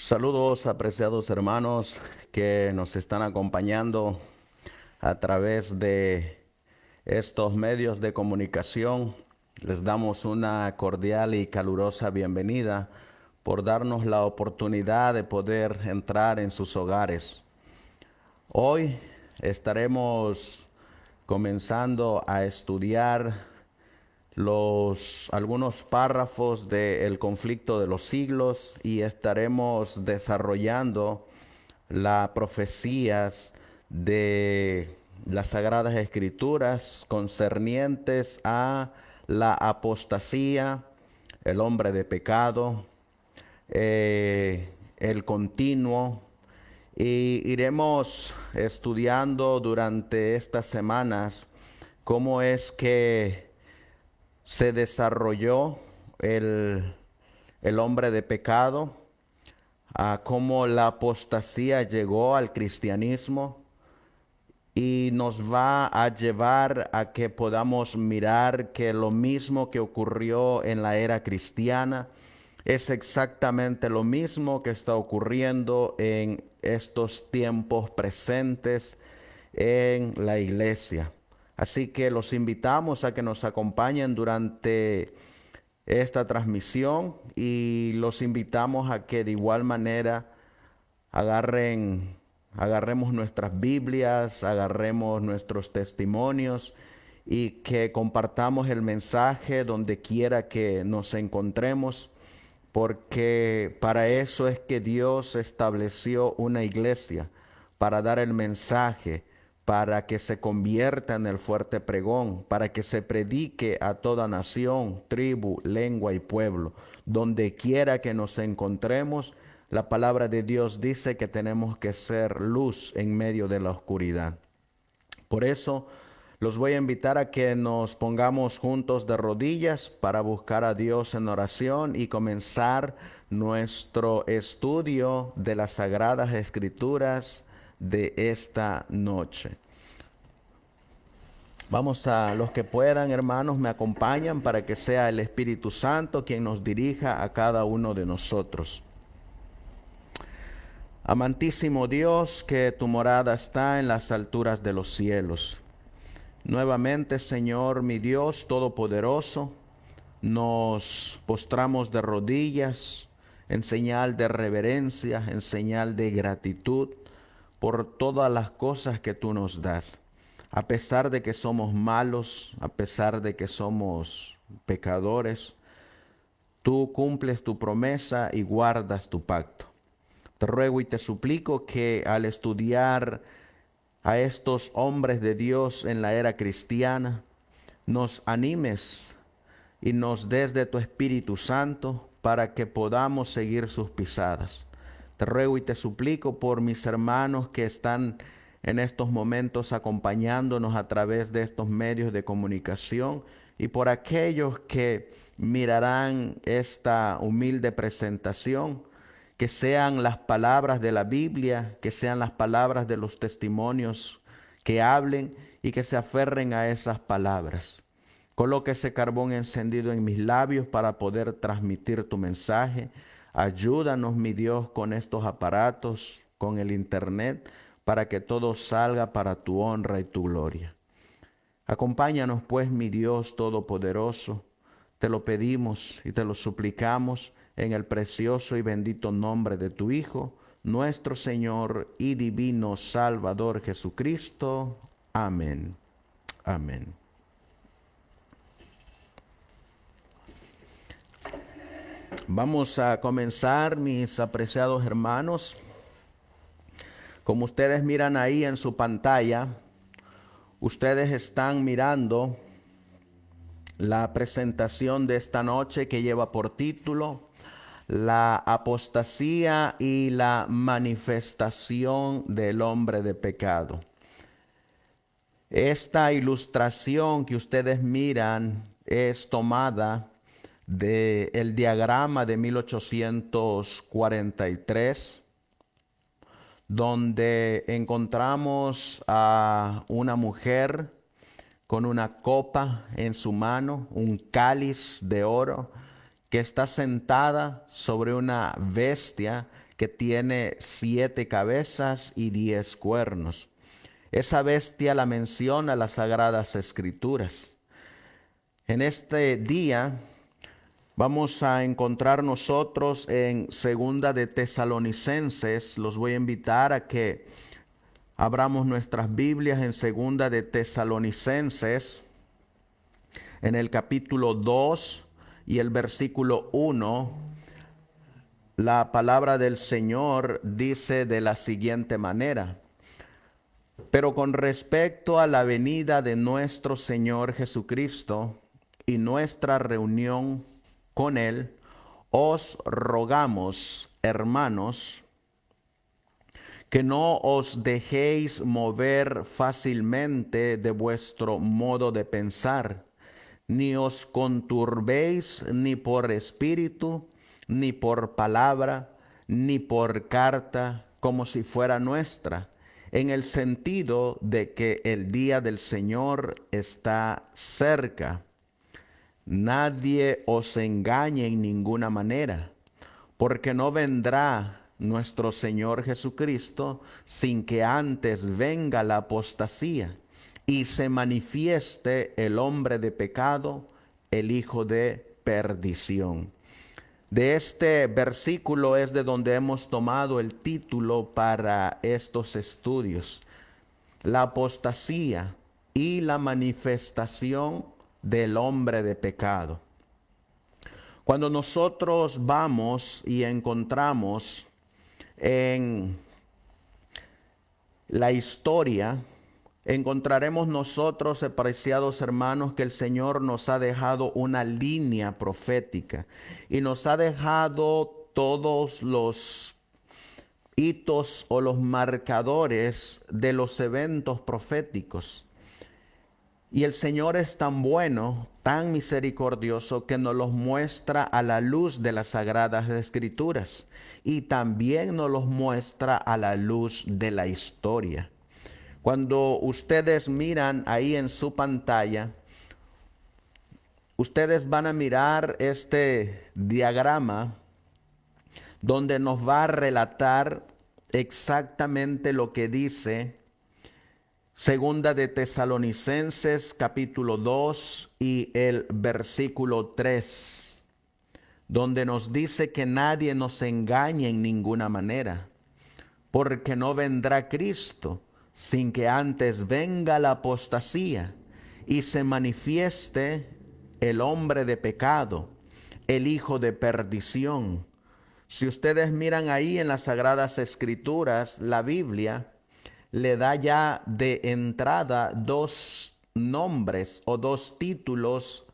Saludos, apreciados hermanos que nos están acompañando a través de estos medios de comunicación. Les damos una cordial y calurosa bienvenida por darnos la oportunidad de poder entrar en sus hogares. Hoy estaremos comenzando a estudiar algunos párrafos del conflicto de los siglos y estaremos desarrollando las profecías de las Sagradas Escrituras concernientes a la apostasía, el hombre de pecado, el continuo, y iremos estudiando durante estas semanas cómo es que se desarrolló el hombre de pecado, a cómo la apostasía llegó al cristianismo y nos va a llevar a que podamos mirar que lo mismo que ocurrió en la era cristiana es exactamente lo mismo que está ocurriendo en estos tiempos presentes en la iglesia. Así que los invitamos a que nos acompañen durante esta transmisión y los invitamos a que de igual manera agarremos nuestras Biblias, agarremos nuestros testimonios y que compartamos el mensaje donde quiera que nos encontremos, porque para eso es que Dios estableció una iglesia, para dar el mensaje, para que se convierta en el fuerte pregón, para que se predique a toda nación, tribu, lengua y pueblo. Donde quiera que nos encontremos, la palabra de Dios dice que tenemos que ser luz en medio de la oscuridad. Por eso los voy a invitar a que nos pongamos juntos de rodillas para buscar a Dios en oración y comenzar nuestro estudio de las Sagradas Escrituras de esta noche. Vamos a los que puedan, hermanos, me acompañan para que sea el Espíritu Santo quien nos dirija a cada uno de nosotros. Amantísimo Dios, que tu morada está en las alturas de los cielos. Nuevamente, Señor, mi Dios Todopoderoso, nos postramos de rodillas en señal de reverencia, en señal de gratitud por todas las cosas que tú nos das. A pesar de que somos malos, a pesar de que somos pecadores, tú cumples tu promesa y guardas tu pacto. Te ruego y te suplico que al estudiar a estos hombres de Dios en la era cristiana, nos animes y nos des de tu Espíritu Santo para que podamos seguir sus pisadas. Te ruego y te suplico por mis hermanos que están en estos momentos acompañándonos a través de estos medios de comunicación y por aquellos que mirarán esta humilde presentación, que sean las palabras de la Biblia, que sean las palabras de los testimonios que hablen y que se aferren a esas palabras. Coloca ese carbón encendido en mis labios para poder transmitir tu mensaje. Ayúdanos, mi Dios, con estos aparatos, con el internet, para que todo salga para tu honra y tu gloria. Acompáñanos, pues, mi Dios Todopoderoso. Te lo pedimos y te lo suplicamos en el precioso y bendito nombre de tu Hijo, nuestro Señor y divino Salvador Jesucristo. Amén. Amén. Vamos a comenzar, mis apreciados hermanos. Como ustedes miran ahí en su pantalla, ustedes están mirando la presentación de esta noche que lleva por título La apostasía y la manifestación del hombre de pecado. Esta ilustración que ustedes miran es tomada del diagrama de 1843, donde encontramos a una mujer con una copa en su mano, un cáliz de oro, que está sentada sobre una bestia que tiene 7 cabezas y 10 cuernos. Esa bestia la menciona las Sagradas Escrituras. En este día vamos a encontrar nosotros en Segunda de Tesalonicenses. Los voy a invitar a que abramos nuestras Biblias en Segunda de Tesalonicenses, en el capítulo 2 y el versículo 1. La palabra del Señor dice de la siguiente manera: pero con respecto a la venida de nuestro Señor Jesucristo y nuestra reunión con Él, os rogamos, hermanos, que no os dejéis mover fácilmente de vuestro modo de pensar, ni os conturbéis ni por espíritu, ni por palabra, ni por carta, como si fuera nuestra, en el sentido de que el día del Señor está cerca. Nadie os engañe en ninguna manera, porque no vendrá nuestro Señor Jesucristo sin que antes venga la apostasía y se manifieste el hombre de pecado, el hijo de perdición. De este versículo es de donde hemos tomado el título para estos estudios: la apostasía y la manifestación del hombre de pecado. Cuando nosotros vamos y encontramos en la historia, encontraremos nosotros, apreciados hermanos, que el Señor nos ha dejado una línea profética y nos ha dejado todos los hitos o los marcadores de los eventos proféticos. Y el Señor es tan bueno, tan misericordioso, que nos los muestra a la luz de las Sagradas Escrituras y también nos los muestra a la luz de la historia. Cuando ustedes miran ahí en su pantalla, ustedes van a mirar este diagrama donde nos va a relatar exactamente lo que dice Segunda de Tesalonicenses capítulo 2 y el versículo 3, donde nos dice que nadie nos engañe en ninguna manera, porque no vendrá Cristo sin que antes venga la apostasía y se manifieste el hombre de pecado, el hijo de perdición. Si ustedes miran ahí en las Sagradas Escrituras, la Biblia le da ya de entrada 2 nombres o 2 títulos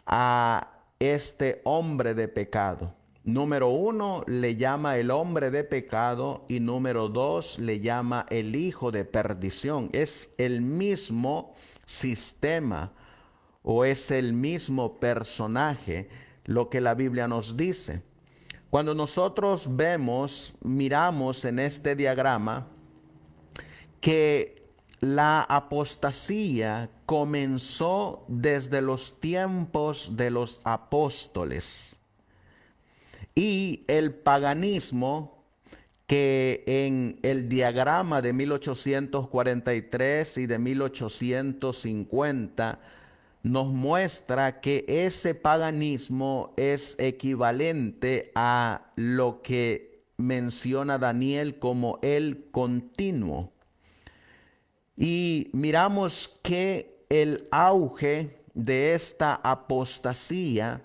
a este hombre de pecado. Número 1 le llama el hombre de pecado y número 2 le llama el hijo de perdición. Es el mismo sistema o es el mismo personaje lo que la Biblia nos dice. Cuando nosotros miramos en este diagrama que la apostasía comenzó desde los tiempos de los apóstoles y el paganismo, que en el diagrama de 1843 y de 1850 nos muestra que ese paganismo es equivalente a lo que menciona Daniel como el continuo. Y miramos que el auge de esta apostasía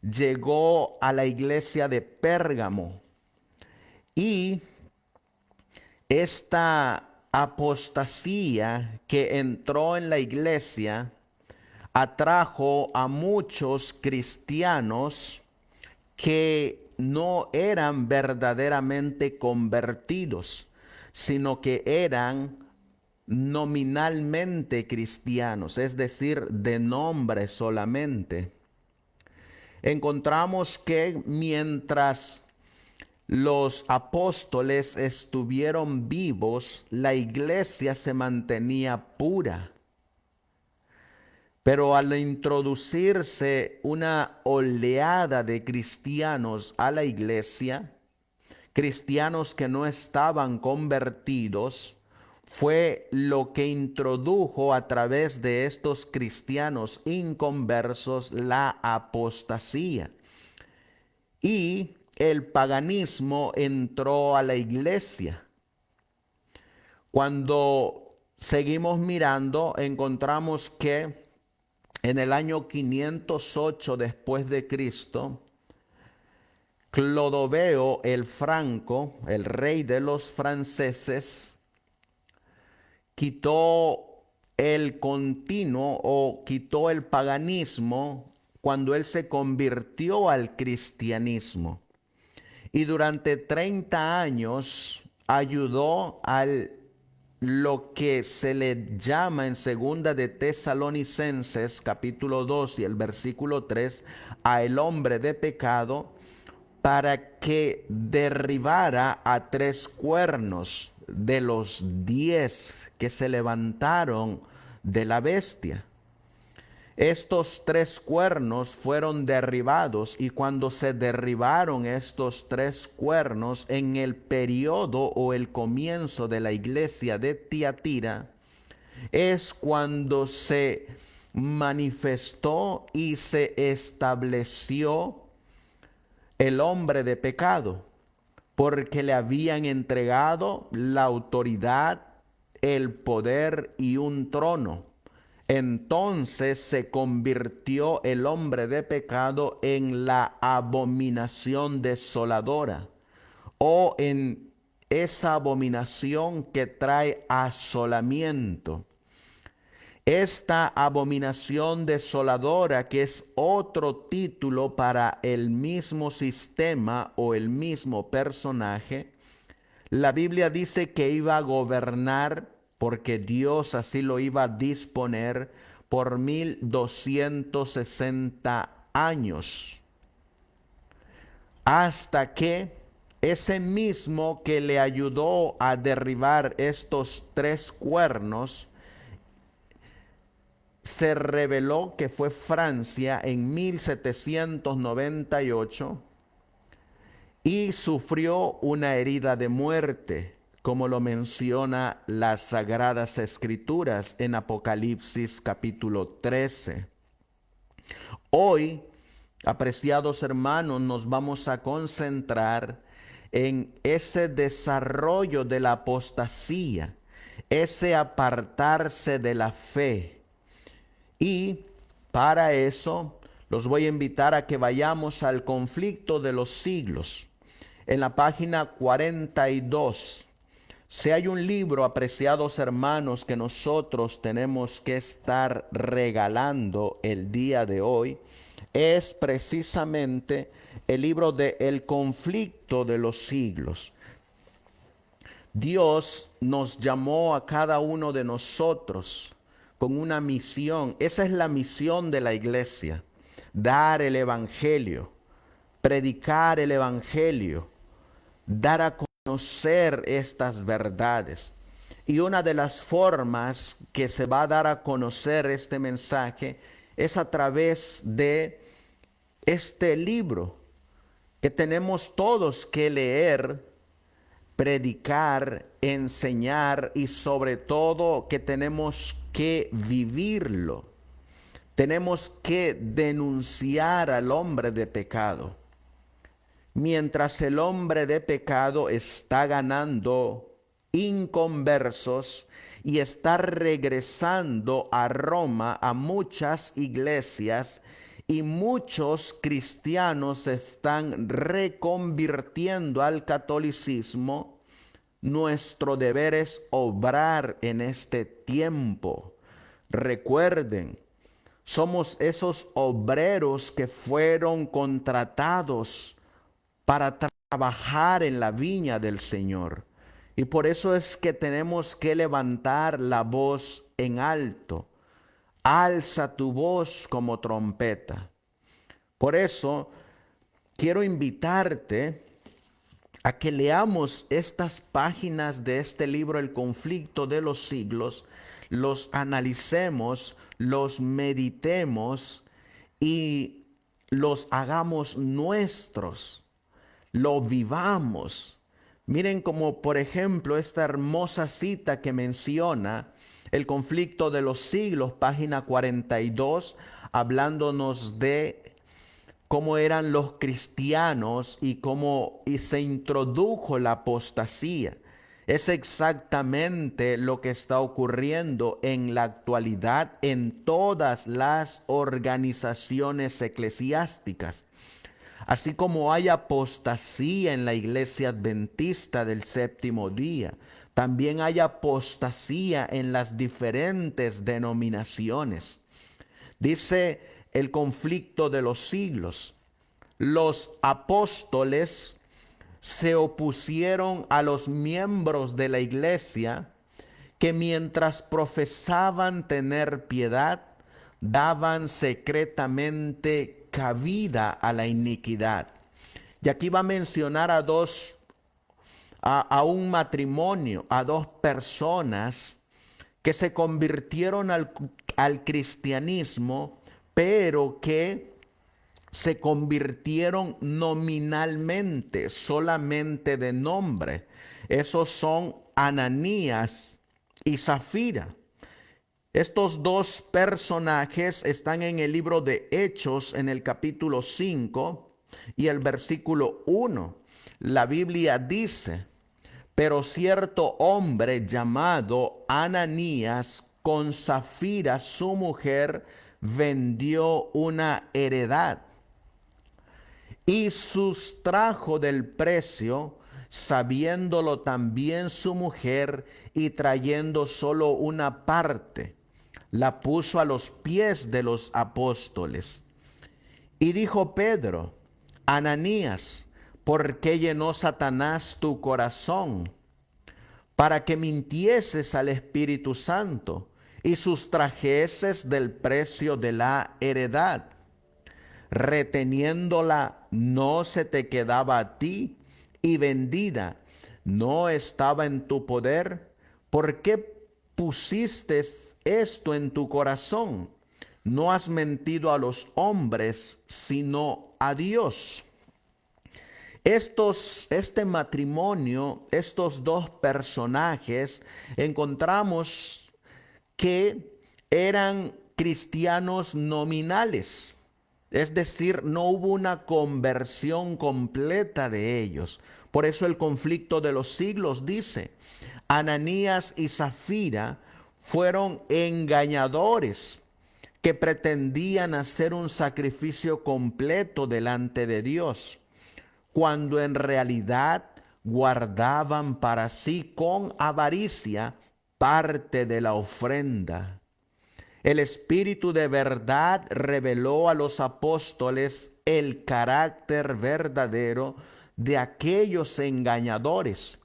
llegó a la iglesia de Pérgamo. Y esta apostasía que entró en la iglesia atrajo a muchos cristianos que no eran verdaderamente convertidos, sino que eran nominalmente cristianos, es decir, de nombre solamente. Encontramos que mientras los apóstoles estuvieron vivos, la iglesia se mantenía pura. Pero al introducirse una oleada de cristianos a la iglesia, cristianos que no estaban convertidos, fue lo que introdujo a través de estos cristianos inconversos la apostasía. Y el paganismo entró a la iglesia. Cuando seguimos mirando, encontramos que en el año 508 después de Cristo, Clodoveo el Franco, el rey de los franceses, quitó el continuo o quitó el paganismo cuando él se convirtió al cristianismo. Y durante 30 años ayudó al lo que se le llama en segunda de Tesalonicenses capítulo 2 y el versículo 3 a el hombre de pecado para que derribara a 3 cuernos de los 10 que se levantaron de la bestia. Estos 3 cuernos fueron derribados, y cuando se derribaron estos 3 cuernos en el periodo o el comienzo de la iglesia de Tiatira, es cuando se manifestó y se estableció el hombre de pecado, porque le habían entregado la autoridad, el poder y un trono. Entonces se convirtió el hombre de pecado en la abominación desoladora, o en esa abominación que trae asolamiento. Esta abominación desoladora, que es otro título para el mismo sistema o el mismo personaje, la Biblia dice que iba a gobernar, porque Dios así lo iba a disponer, por 1260 años, hasta que ese mismo que le ayudó a derribar estos 3 cuernos se reveló que fue Francia en 1798 y sufrió una herida de muerte, como lo menciona las Sagradas Escrituras en Apocalipsis capítulo 13. Hoy, apreciados hermanos, nos vamos a concentrar en ese desarrollo de la apostasía, ese apartarse de la fe. Y para eso los voy a invitar a que vayamos al conflicto de los siglos. En la página 42, si hay un libro, apreciados hermanos, que nosotros tenemos que estar regalando el día de hoy, es precisamente el libro de El conflicto de los siglos. Dios nos llamó a cada uno de nosotros con una misión. Esa es la misión de la iglesia: dar el evangelio, predicar el evangelio, dar a conocer estas verdades. Y una de las formas que se va a dar a conocer este mensaje es a través de este libro que tenemos todos que leer, predicar, enseñar y sobre todo que tenemos que vivirlo. Tenemos que denunciar al hombre de pecado. Mientras el hombre de pecado está ganando inconversos y está regresando a Roma a muchas iglesias y muchos cristianos se están reconvirtiendo al catolicismo, nuestro deber es obrar en este tiempo. Recuerden, somos esos obreros que fueron contratados para trabajar en la viña del Señor. Y por eso es que tenemos que levantar la voz en alto. Alza tu voz como trompeta. Por eso quiero invitarte a que leamos estas páginas de este libro, El conflicto de los siglos, los analicemos, los meditemos y los hagamos nuestros, lo vivamos. Miren como por ejemplo esta hermosa cita que menciona El conflicto de los siglos, página 42, hablándonos de cómo eran los cristianos y cómo se introdujo la apostasía. Es exactamente lo que está ocurriendo en la actualidad en todas las organizaciones eclesiásticas. Así como hay apostasía en la iglesia adventista del séptimo día, también hay apostasía en las diferentes denominaciones. Dice El conflicto de los siglos. Los apóstoles se opusieron a los miembros de la iglesia que mientras profesaban tener piedad, daban secretamente cabida a la iniquidad. Y aquí va a mencionar a un matrimonio, a dos personas que se convirtieron al cristianismo, pero que se convirtieron nominalmente, solamente de nombre. Esos son Ananías y Zafira. Estos dos personajes están en el libro de Hechos, en el capítulo 5 y el versículo 1. La Biblia dice: pero cierto hombre llamado Ananías, con Zafira su mujer, vendió una heredad y sustrajo del precio, sabiéndolo también su mujer, y trayendo solo una parte, la puso a los pies de los apóstoles. Y dijo Pedro: Ananías, ¿por qué llenó Satanás tu corazón para que mintieses al Espíritu Santo y sustrajeses del precio de la heredad? Reteniéndola no se te quedaba a ti, y vendida no estaba en tu poder. ¿Por qué pusiste esto en tu corazón? No has mentido a los hombres, sino a Dios. Este matrimonio, estos dos personajes, encontramos que eran cristianos nominales. Es decir, no hubo una conversión completa de ellos. Por eso el conflicto de los siglos dice: Ananías y Zafira fueron engañadores que pretendían hacer un sacrificio completo delante de Dios, cuando en realidad guardaban para sí con avaricia parte de la ofrenda. El Espíritu de verdad reveló a los apóstoles el carácter verdadero de aquellos engañadores,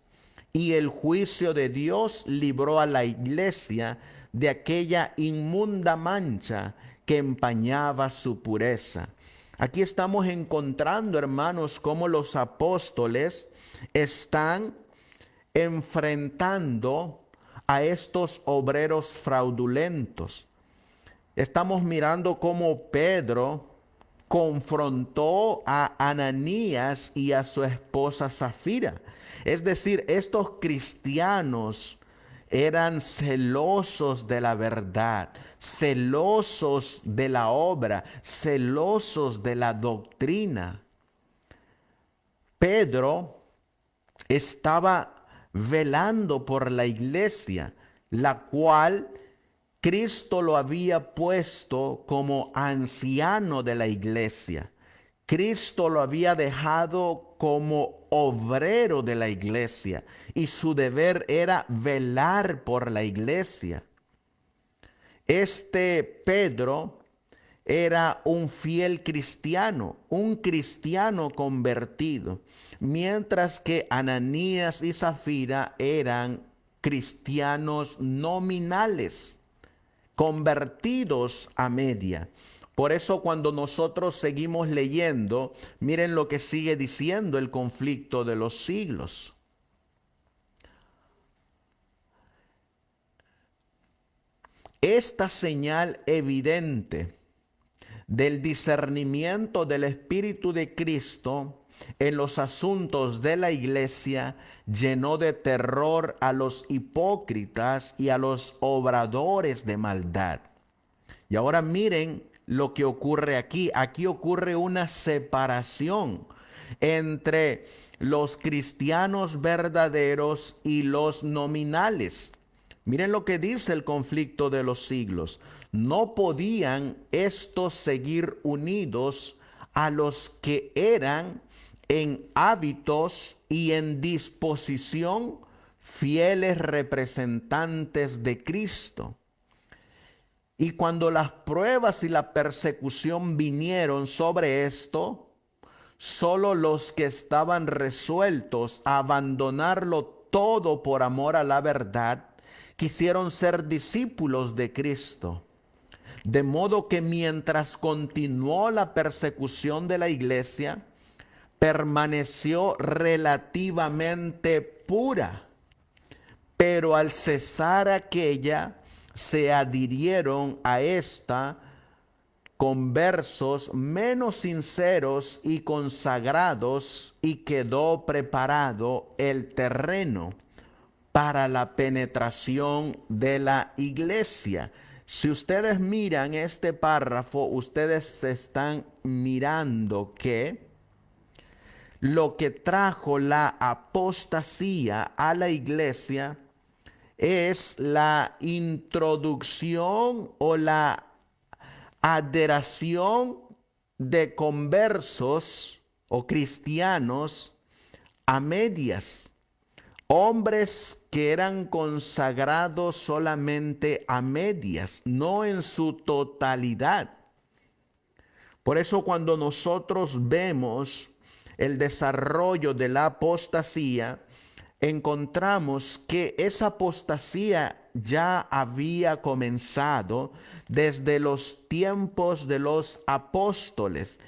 y el juicio de Dios libró a la iglesia de aquella inmunda mancha que empañaba su pureza. Aquí estamos encontrando, hermanos, cómo los apóstoles están enfrentando a estos obreros fraudulentos. Estamos mirando cómo Pedro confrontó a Ananías y a su esposa Zafira. Es decir, estos cristianos eran celosos de la verdad, celosos de la obra, celosos de la doctrina. Pedro estaba velando por la iglesia, la cual Cristo lo había puesto como anciano de la iglesia. Cristo lo había dejado como obrero de la iglesia y su deber era velar por la iglesia. Este Pedro era un fiel cristiano, un cristiano convertido, mientras que Ananías y Zafira eran cristianos nominales, convertidos a media. Por eso cuando nosotros seguimos leyendo, miren lo que sigue diciendo el conflicto de los siglos. Esta señal evidente del discernimiento del Espíritu de Cristo en los asuntos de la iglesia llenó de terror a los hipócritas y a los obradores de maldad. Y ahora miren lo que ocurre aquí. Aquí ocurre una separación entre los cristianos verdaderos y los nominales. Miren lo que dice el conflicto de los siglos. No podían estos seguir unidos a los que eran en hábitos y en disposición fieles representantes de Cristo. Y cuando las pruebas y la persecución vinieron sobre esto, solo los que estaban resueltos a abandonarlo todo por amor a la verdad, quisieron ser discípulos de Cristo. De modo que mientras continuó la persecución de la iglesia, permaneció relativamente pura. Pero al cesar aquella, se adhirieron a esta conversos menos sinceros y consagrados, y quedó preparado el terreno para la penetración de la iglesia. Si ustedes miran este párrafo, ustedes están mirando que lo que trajo la apostasía a la iglesia es la introducción o la adheración de conversos o cristianos a medias. Hombres que eran consagrados solamente a medias, no en su totalidad. Por eso cuando nosotros vemos el desarrollo de la apostasía, encontramos que esa apostasía ya había comenzado desde los tiempos de los apóstoles.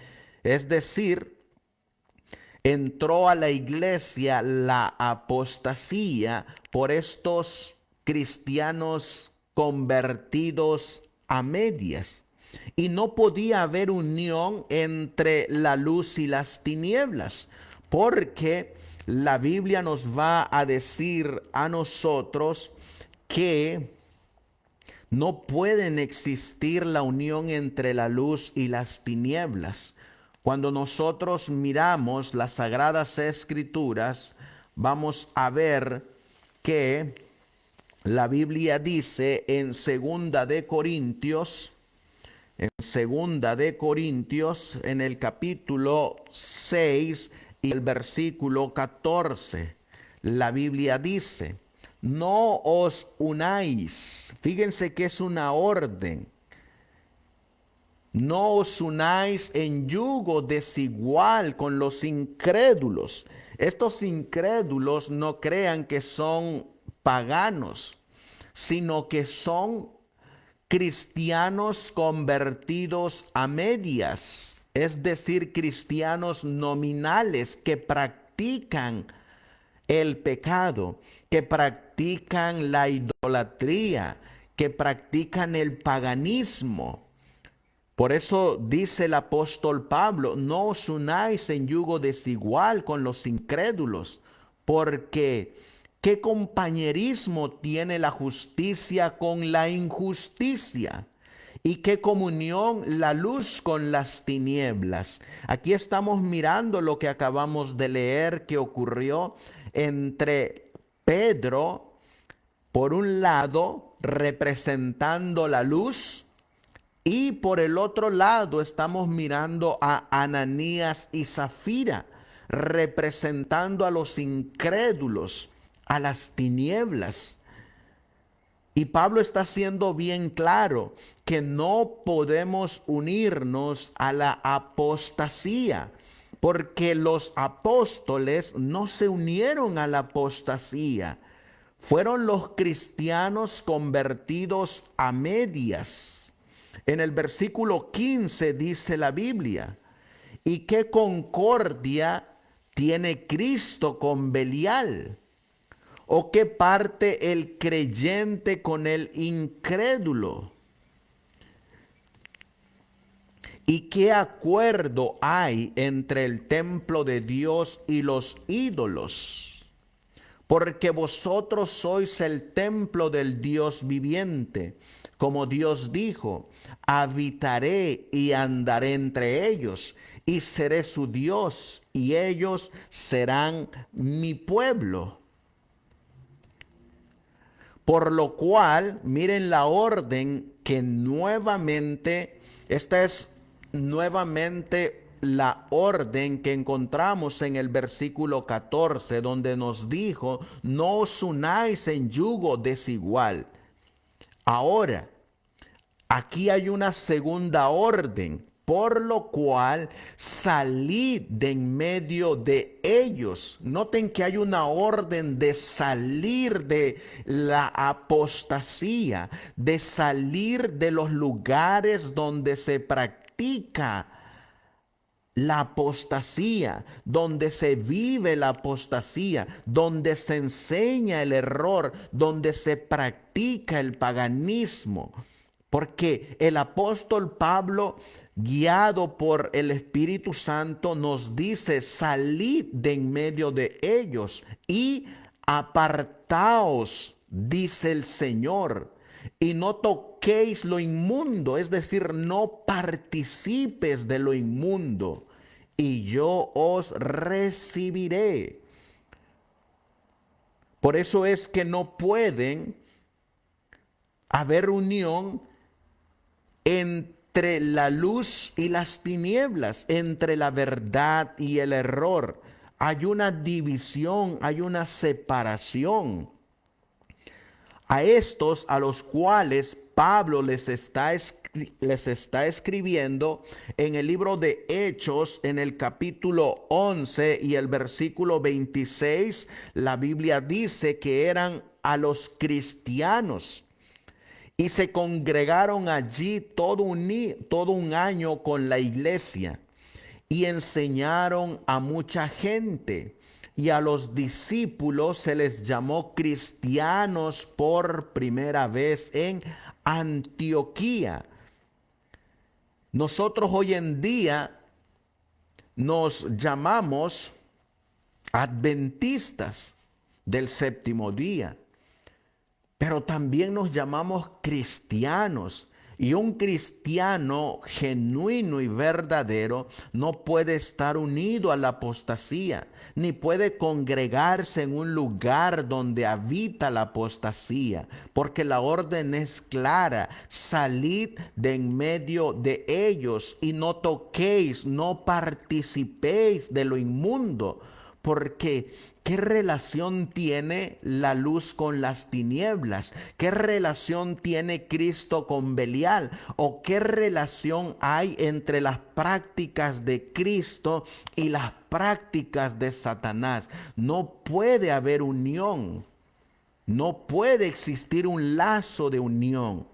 Es decir, entró a la iglesia la apostasía por estos cristianos convertidos a medias. Y no podía haber unión entre la luz y las tinieblas, porque la Biblia nos va a decir a nosotros que no pueden existir la unión entre la luz y las tinieblas. Cuando nosotros miramos las Sagradas Escrituras, vamos a ver que la Biblia dice en Segunda de Corintios, en el capítulo 6 y el versículo 14, la Biblia dice: no os unáis. Fíjense que es una orden. No os unáis en yugo desigual con los incrédulos. Estos incrédulos no crean que son paganos, sino que son cristianos convertidos a medias, es decir, cristianos nominales que practican el pecado, que practican la idolatría, que practican el paganismo. Por eso dice el apóstol Pablo, no os unáis en yugo desigual con los incrédulos, porque ¿qué compañerismo tiene la justicia con la injusticia? ¿Y qué comunión la luz con las tinieblas? Aquí estamos mirando lo que acabamos de leer que ocurrió entre Pedro, por un lado, representando la luz, y por el otro lado estamos mirando a Ananías y Zafira, representando a los incrédulos, a las tinieblas. Y Pablo está siendo bien claro que no podemos unirnos a la apostasía, porque los apóstoles no se unieron a la apostasía. Fueron los cristianos convertidos a medias. En el versículo 15 dice la Biblia, ¿y qué concordia tiene Cristo con Belial? ¿O qué parte el creyente con el incrédulo? ¿Y qué acuerdo hay entre el templo de Dios y los ídolos? Porque vosotros sois el templo del Dios viviente. Como Dios dijo, habitaré y andaré entre ellos, y seré su Dios, y ellos serán mi pueblo. Por lo cual, miren la orden que nuevamente, esta es nuevamente la orden que encontramos en el versículo 14, donde nos dijo, no os unáis en yugo desigual. Ahora, aquí hay una segunda orden, por lo cual salid de en medio de ellos. Noten que hay una orden de salir de la apostasía, de salir de los lugares donde se practica la apostasía, donde se vive la apostasía, donde se enseña el error, donde se practica el paganismo. Porque el apóstol Pablo, guiado por el Espíritu Santo, nos dice, salid de en medio de ellos y apartaos, dice el Señor, y no toquéis lo inmundo, es decir, no participes de lo inmundo, y yo os recibiré. Por eso es que no pueden haber unión entre la luz y las tinieblas, entre la verdad y el error. Hay una división, hay una separación. A estos a los cuales Pablo les está escribiendo en el libro de Hechos, en el capítulo 11 y el versículo 26, la Biblia dice que eran a los cristianos. Y se congregaron allí todo un año con la iglesia y enseñaron a mucha gente. Y a los discípulos se les llamó cristianos por primera vez en Antioquía. Nosotros hoy en día nos llamamos adventistas del séptimo día. Pero también nos llamamos cristianos. Y un cristiano genuino y verdadero no puede estar unido a la apostasía, ni puede congregarse en un lugar donde habita la apostasía, porque la orden es clara: salid de en medio de ellos y no toquéis, no participéis de lo inmundo, porque ¿qué relación tiene la luz con las tinieblas? ¿Qué relación tiene Cristo con Belial? ¿O qué relación hay entre las prácticas de Cristo y las prácticas de Satanás? No puede haber unión. No puede existir un lazo de unión.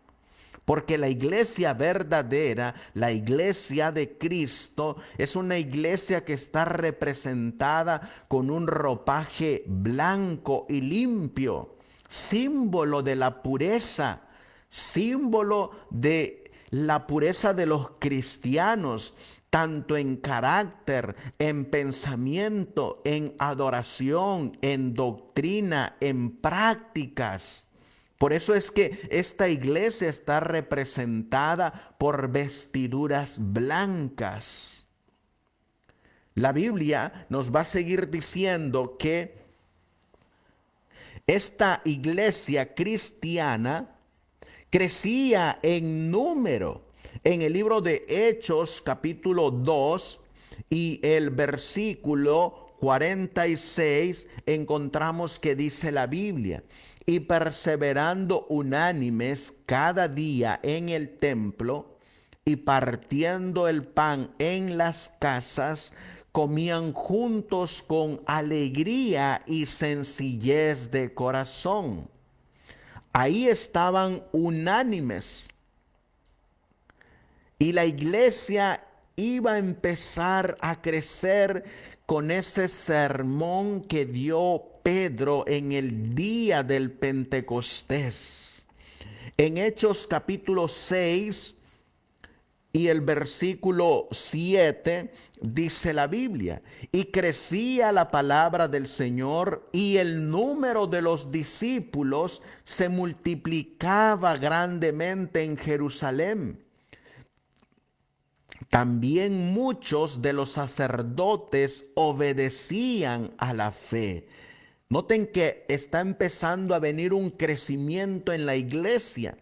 Porque la iglesia verdadera, la iglesia de Cristo, es una iglesia que está representada con un ropaje blanco y limpio, símbolo de la pureza, símbolo de la pureza de los cristianos, tanto en carácter, en pensamiento, en adoración, en doctrina, en prácticas. Por eso es que esta iglesia está representada por vestiduras blancas. La Biblia nos va a seguir diciendo que esta iglesia cristiana crecía en número. En el libro de Hechos, capítulo 2 y el versículo 46, encontramos que dice la Biblia: y perseverando unánimes cada día en el templo y partiendo el pan en las casas, comían juntos con alegría y sencillez de corazón. Ahí estaban unánimes. Y la iglesia iba a empezar a crecer con ese sermón que dio Pedro en el día del Pentecostés. En Hechos capítulo 6 y el versículo 7 dice la Biblia: y crecía la palabra del Señor y el número de los discípulos se multiplicaba grandemente en Jerusalén. También muchos de los sacerdotes obedecían a la fe. Noten que está empezando a venir un crecimiento en la iglesia.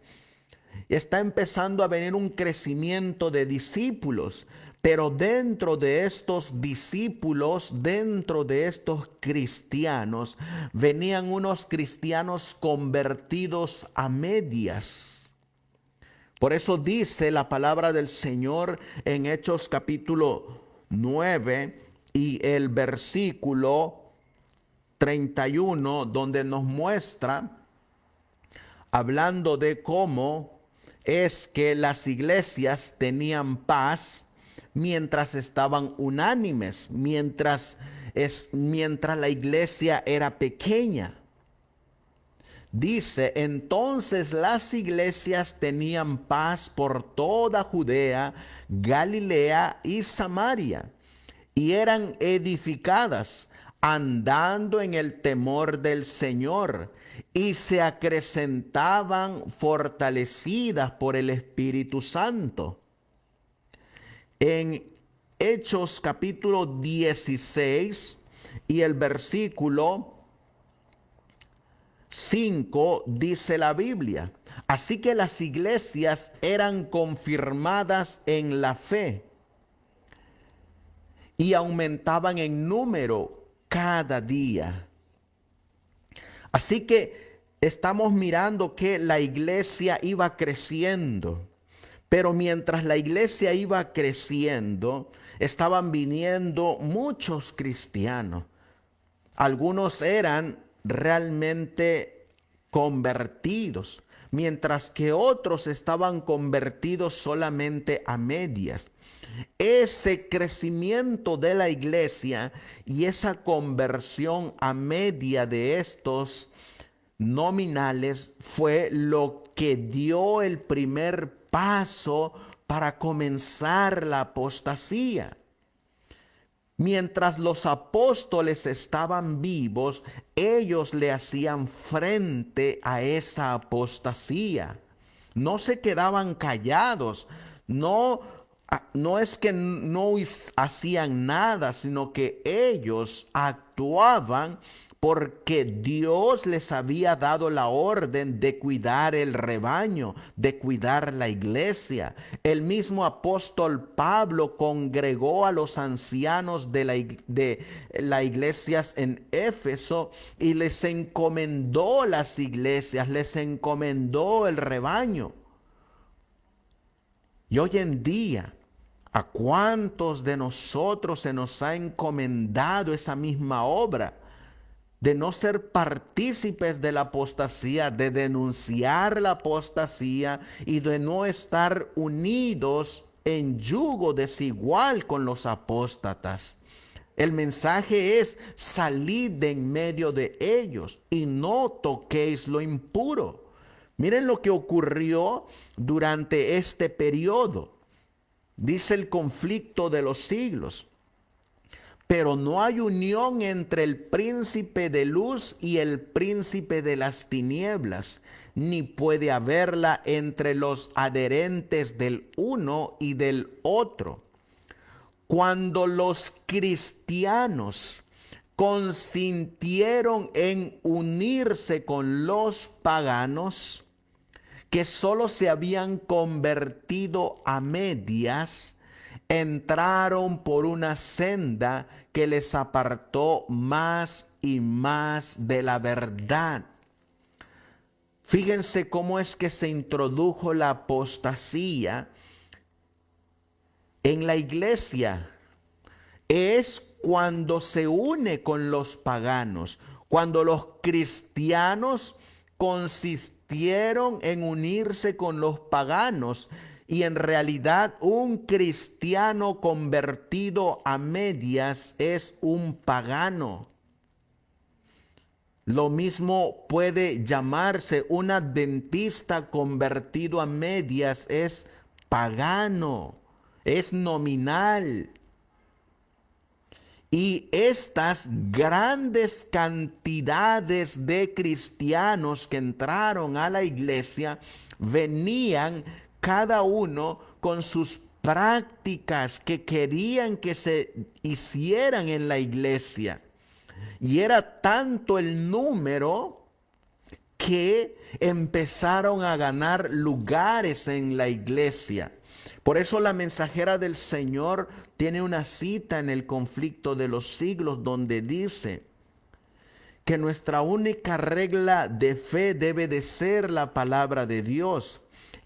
Está empezando a venir un crecimiento de discípulos. Pero dentro de estos discípulos, dentro de estos cristianos, venían unos cristianos convertidos a medias. Por eso dice la palabra del Señor en Hechos capítulo 9 y el versículo 31, donde nos muestra, hablando de cómo es que las iglesias tenían paz mientras estaban unánimes, mientras la iglesia era pequeña. Dice: entonces las iglesias tenían paz por toda Judea, Galilea y Samaria, y eran edificadas, andando en el temor del Señor, y se acrecentaban fortalecidas por el Espíritu Santo. En Hechos capítulo 16 y el versículo 5 dice la Biblia: así que las iglesias eran confirmadas en la fe y aumentaban en número cada día. Así que estamos mirando que la iglesia iba creciendo, pero mientras la iglesia iba creciendo, estaban viniendo muchos cristianos. Algunos eran realmente convertidos, mientras que otros estaban convertidos solamente a medias. Ese crecimiento de la iglesia y esa conversión a media de estos nominales fue lo que dio el primer paso para comenzar la apostasía. Mientras los apóstoles estaban vivos, ellos le hacían frente a esa apostasía. No se quedaban callados, no es que no hacían nada, sino que ellos actuaban porque Dios les había dado la orden de cuidar el rebaño, de cuidar la iglesia. El mismo apóstol Pablo congregó a los ancianos de las iglesias en Éfeso y les encomendó las iglesias, les encomendó el rebaño. Y hoy en día, ¿a cuántos de nosotros se nos ha encomendado esa misma obra de no ser partícipes de la apostasía, de denunciar la apostasía y de no estar unidos en yugo desigual con los apóstatas. El mensaje es: salid de en medio de ellos y no toquéis lo impuro. Miren lo que ocurrió durante este periodo. Dice el conflicto de los siglos. Pero no hay unión entre el príncipe de luz y el príncipe de las tinieblas, ni puede haberla entre los adherentes del uno y del otro. Cuando los cristianos consintieron en unirse con los paganos, que solo se habían convertido a medias, entraron por una senda que les apartó más y más de la verdad. Fíjense cómo es que se introdujo la apostasía en la iglesia. Es cuando se une con los paganos, cuando los cristianos consistieron en unirse con los paganos. Y en realidad un cristiano convertido a medias es un pagano. Lo mismo puede llamarse un adventista convertido a medias, es pagano, es nominal. Y estas grandes cantidades de cristianos que entraron a la iglesia venían cada uno con sus prácticas que querían que se hicieran en la iglesia. Y era tanto el número que empezaron a ganar lugares en la iglesia. Por eso la mensajera del Señor tiene una cita en el conflicto de los siglos donde dice que nuestra única regla de fe debe de ser la palabra de Dios,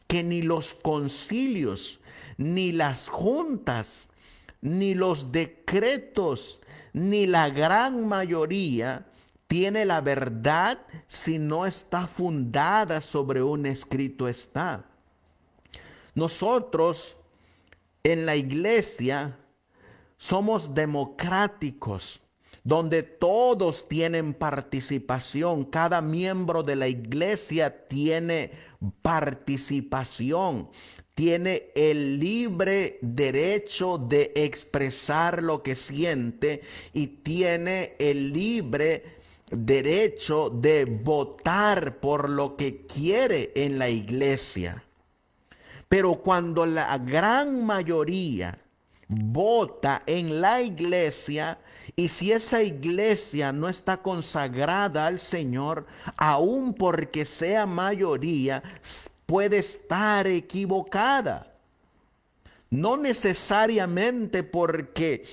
que ni los concilios, ni las juntas, ni los decretos, ni la gran mayoría tiene la verdad si no está fundada sobre un escrito está. Nosotros en la iglesia somos democráticos, donde todos tienen participación. Cada miembro de la iglesia tiene participación, tiene el libre derecho de expresar lo que siente y tiene el libre derecho de votar por lo que quiere en la iglesia. Pero cuando la gran mayoría vota en la iglesia, y si esa iglesia no está consagrada al Señor, aun porque sea mayoría, puede estar equivocada. No necesariamente porque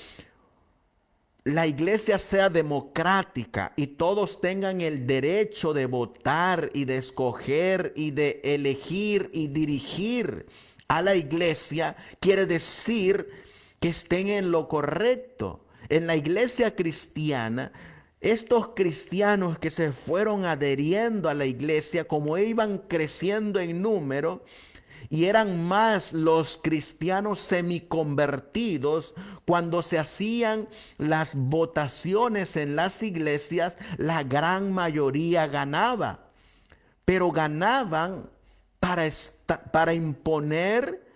la iglesia sea democrática y todos tengan el derecho de votar y de escoger y de elegir y dirigir a la iglesia, quiere decir que estén en lo correcto. En la iglesia cristiana, estos cristianos que se fueron adheriendo a la iglesia, como iban creciendo en número, y eran más los cristianos semiconvertidos, cuando se hacían las votaciones en las iglesias, la gran mayoría ganaba. Pero ganaban para imponer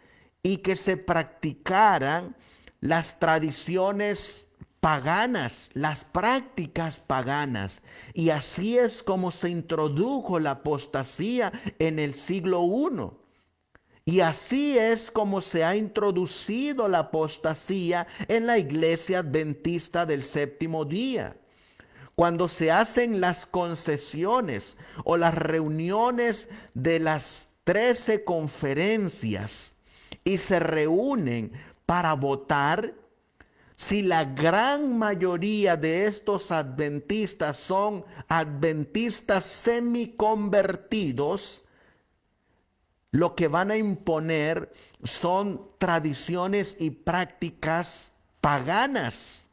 y que se practicaran las tradiciones paganas, las prácticas paganas. Y así es como se introdujo la apostasía en el siglo I. Y así es como se ha introducido la apostasía en la iglesia adventista del séptimo día. Cuando se hacen las concesiones o las reuniones de las 13 conferencias y se reúnen para votar, si la gran mayoría de estos adventistas son adventistas semiconvertidos, lo que van a imponer son tradiciones y prácticas paganas.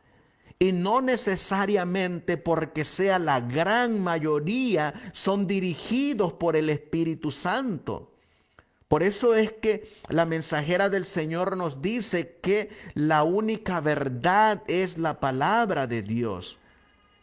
Y no necesariamente porque sea la gran mayoría son dirigidos por el Espíritu Santo. Por eso es que la mensajera del Señor nos dice que la única verdad es la palabra de Dios.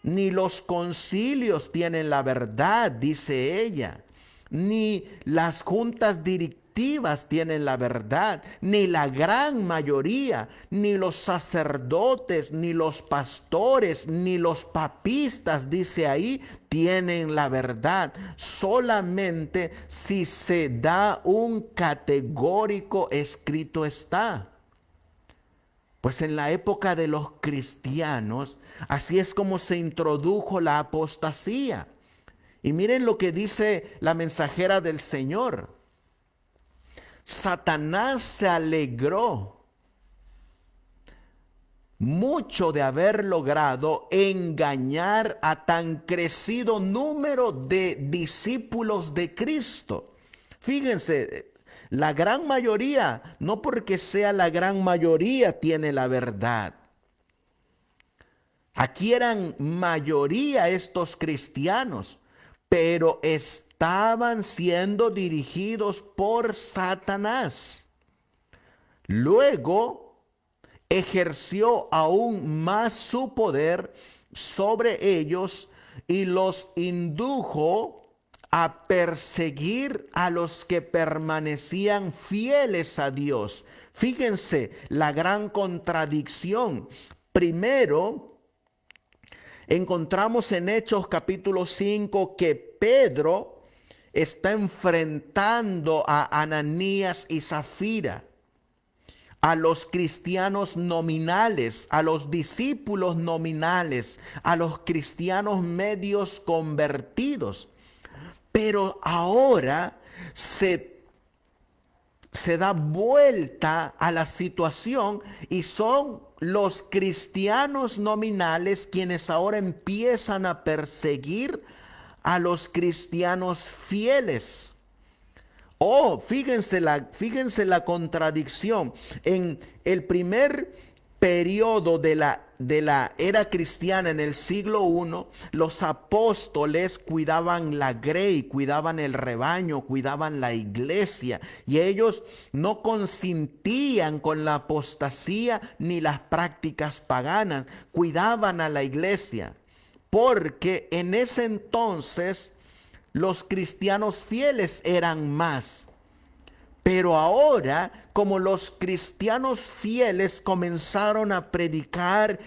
Ni los concilios tienen la verdad, dice ella, ni las juntas directivas tienen la verdad, ni la gran mayoría, ni los sacerdotes, ni los pastores, ni los papistas, dice ahí, tienen la verdad. Solamente si se da un categórico escrito está. Pues en la época de los cristianos, así es como se introdujo la apostasía. Y miren lo que dice la mensajera del Señor. Satanás se alegró mucho de haber logrado engañar a tan crecido número de discípulos de Cristo. Fíjense, la gran mayoría, no porque sea la gran mayoría, tiene la verdad. Aquí eran mayoría estos cristianos, pero estaban siendo dirigidos por Satanás. Luego ejerció aún más su poder sobre ellos y los indujo a perseguir a los que permanecían fieles a Dios. Fíjense la gran contradicción. Primero, encontramos en Hechos capítulo 5 que Pedro está enfrentando a Ananías y Zafira, a los cristianos nominales, a los discípulos nominales, a los cristianos medios convertidos. Pero ahora se da vuelta a la situación y son los cristianos nominales quienes ahora empiezan a perseguir a los cristianos fieles. Oh, fíjense la contradicción. En el primer periodo de la era cristiana, en el siglo I, los apóstoles cuidaban la grey, cuidaban el rebaño, cuidaban la iglesia, y ellos no consentían con la apostasía ni las prácticas paganas, cuidaban a la iglesia, porque en ese entonces los cristianos fieles eran más. Pero ahora, como los cristianos fieles comenzaron a predicar,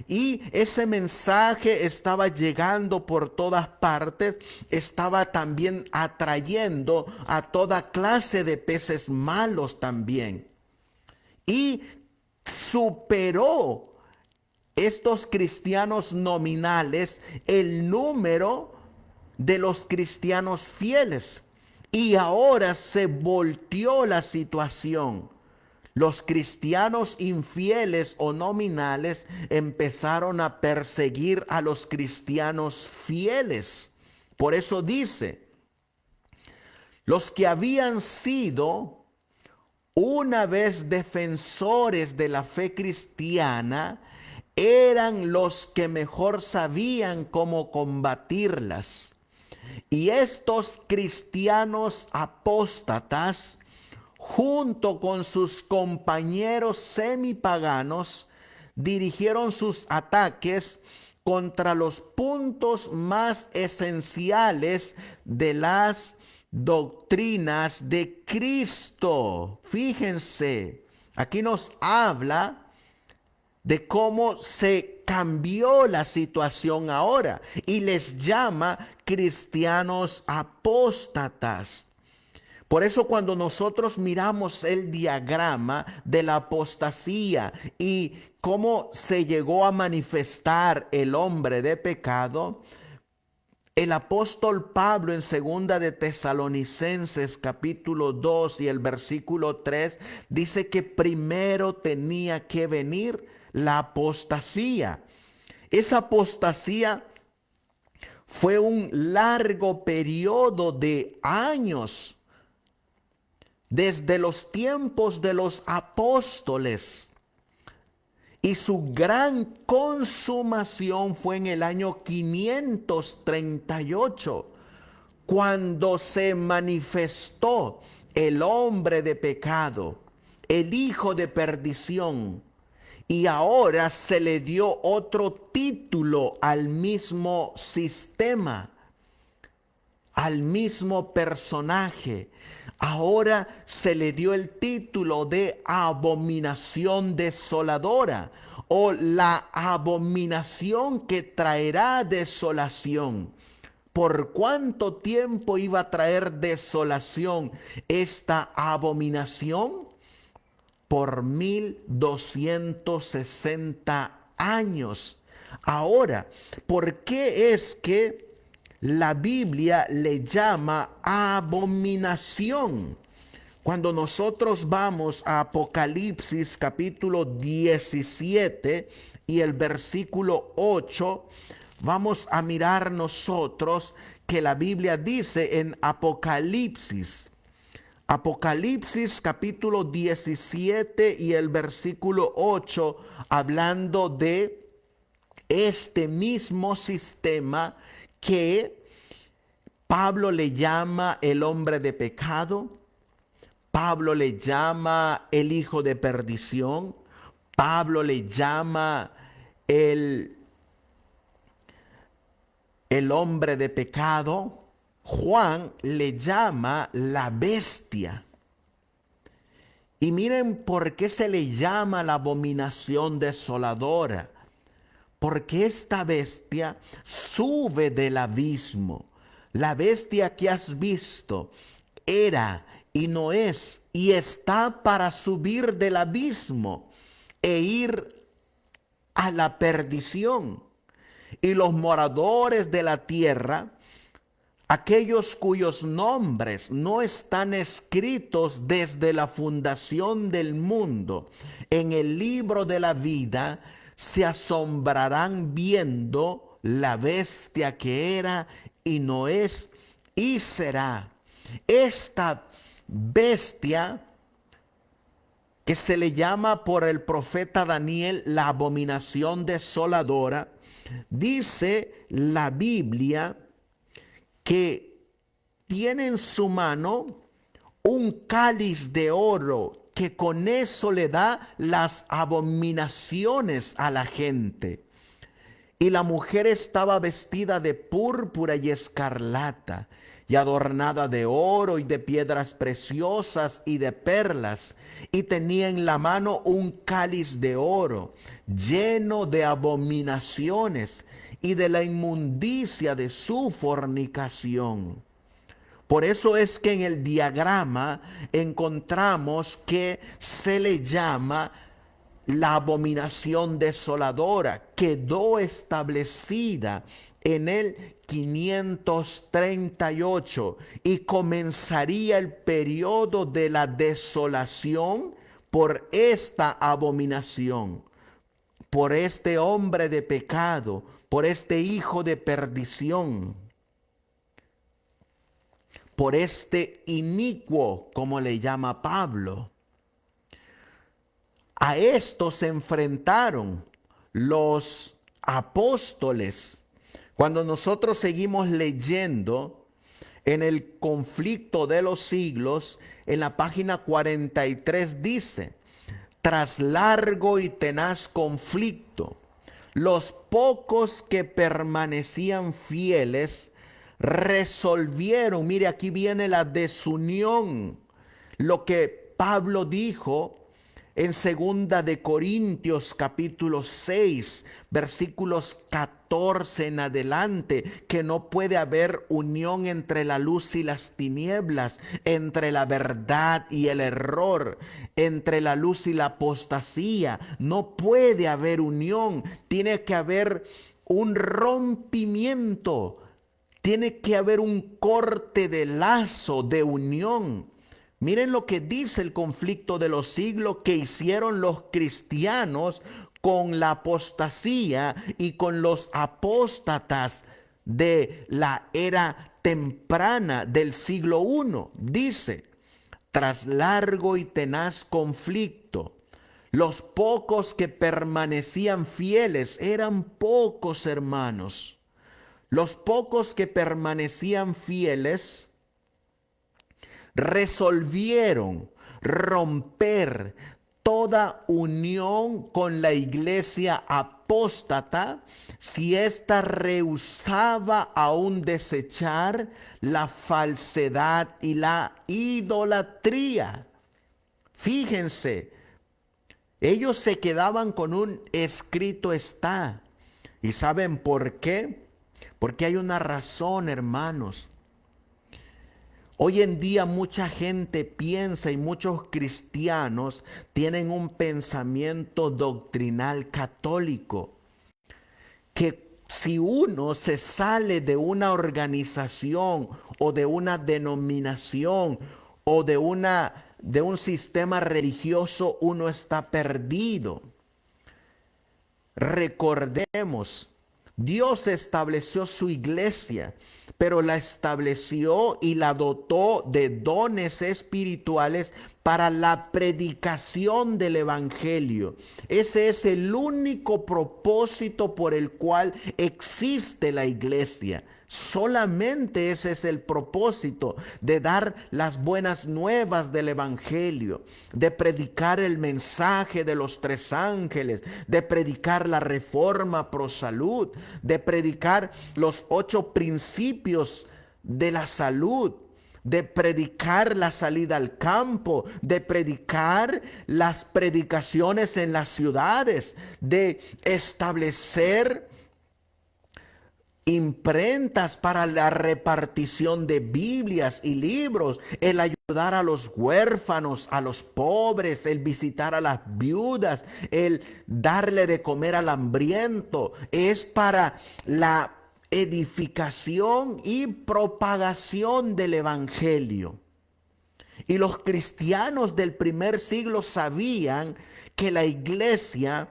y ese mensaje estaba llegando por todas partes, estaba también atrayendo a toda clase de peces malos también. Y superó estos cristianos nominales el número de los cristianos fieles. Y ahora se volteó la situación. Los cristianos infieles o nominales empezaron a perseguir a los cristianos fieles. Por eso dice, los que habían sido una vez defensores de la fe cristiana eran los que mejor sabían cómo combatirlas. Y estos cristianos apóstatas, junto con sus compañeros semipaganos, dirigieron sus ataques contra los puntos más esenciales de las doctrinas de Cristo. Fíjense, aquí nos habla de cómo se cambió la situación ahora y les llama cristianos apóstatas. Por eso cuando nosotros miramos el diagrama de la apostasía y cómo se llegó a manifestar el hombre de pecado, el apóstol Pablo en segunda de Tesalonicenses capítulo 2 y el versículo 3 dice que primero tenía que venir la apostasía. Esa apostasía fue un largo periodo de años, desde los tiempos de los apóstoles. y su gran consumación fue en el año 538, cuando se manifestó el hombre de pecado, el hijo de perdición, y ahora se le dio otro título al mismo sistema, al mismo personaje. Ahora se le dio el título de abominación desoladora, o la abominación que traerá desolación. ¿Por cuánto tiempo iba a traer desolación esta abominación? Por 1260 años. Ahora, ¿por qué es que la Biblia le llama abominación? Cuando nosotros vamos a Apocalipsis capítulo 17 y el versículo 8, vamos a mirar nosotros que la Biblia dice en Apocalipsis capítulo 17 y el versículo 8, hablando de este mismo sistema que Pablo le llama el hombre de pecado, Pablo le llama el hijo de perdición, Pablo le llama el hombre de pecado, Juan le llama la bestia. Y miren por qué se le llama la abominación desoladora. Porque esta bestia sube del abismo. La bestia que has visto era y no es y está para subir del abismo e ir a la perdición. Y los moradores de la tierra, aquellos cuyos nombres no están escritos desde la fundación del mundo en el libro de la vida, se asombrarán viendo la bestia que era y no es y será. Esta bestia, que se le llama por el profeta Daniel la abominación desoladora, dice la Biblia que tiene en su mano un cáliz de oro, que con eso le da las abominaciones a la gente. Y la mujer estaba vestida de púrpura y escarlata, y adornada de oro y de piedras preciosas y de perlas, y tenía en la mano un cáliz de oro, lleno de abominaciones y de la inmundicia de su fornicación. Por eso es que en el diagrama encontramos que se le llama la abominación desoladora. Quedó establecida en el 538 y comenzaría el periodo de la desolación por esta abominación, por este hombre de pecado, por este hijo de perdición, por este inicuo, como le llama Pablo. A esto se enfrentaron los apóstoles. Cuando nosotros seguimos leyendo en el conflicto de los siglos, en la página 43 dice: tras largo y tenaz conflicto, los pocos que permanecían fieles resolvieron, mire, aquí viene la desunión, lo que Pablo dijo en segunda de Corintios capítulo 6, versículos 14 en adelante, que no puede haber unión entre la luz y las tinieblas, entre la verdad y el error, entre la luz y la apostasía. No puede haber unión, tiene que haber un rompimiento, tiene que haber un corte de lazo de unión. Miren lo que dice el conflicto de los siglos que hicieron los cristianos con la apostasía y con los apóstatas de la era temprana del siglo I. Dice: tras largo y tenaz conflicto, Los pocos que permanecían fieles, eran pocos, hermanos. Los pocos que permanecían fieles resolvieron romper toda unión con la iglesia apóstata si ésta rehusaba aún desechar la falsedad y la idolatría. Fíjense, ellos se quedaban con un escrito está. ¿Y saben por qué? Porque hay una razón, hermanos. Hoy en día mucha gente piensa y muchos cristianos tienen un pensamiento doctrinal católico, que si uno se sale de una organización o de una denominación o de un sistema religioso, uno está perdido. Recordemos, Dios estableció su iglesia, pero la estableció y la dotó de dones espirituales para la predicación del evangelio. Ese es el único propósito por el cual existe la iglesia. Solamente ese es el propósito, de dar las buenas nuevas del evangelio, de predicar el mensaje de los tres ángeles, de predicar la reforma pro salud, de predicar los 8 principios de la salud, de predicar la salida al campo, de predicar las predicaciones en las ciudades, de establecer imprentas para la repartición de Biblias y libros, el ayudar a los huérfanos, a los pobres, el visitar a las viudas, el darle de comer al hambriento. Es para la edificación y propagación del evangelio. Y los cristianos del primer siglo sabían que la iglesia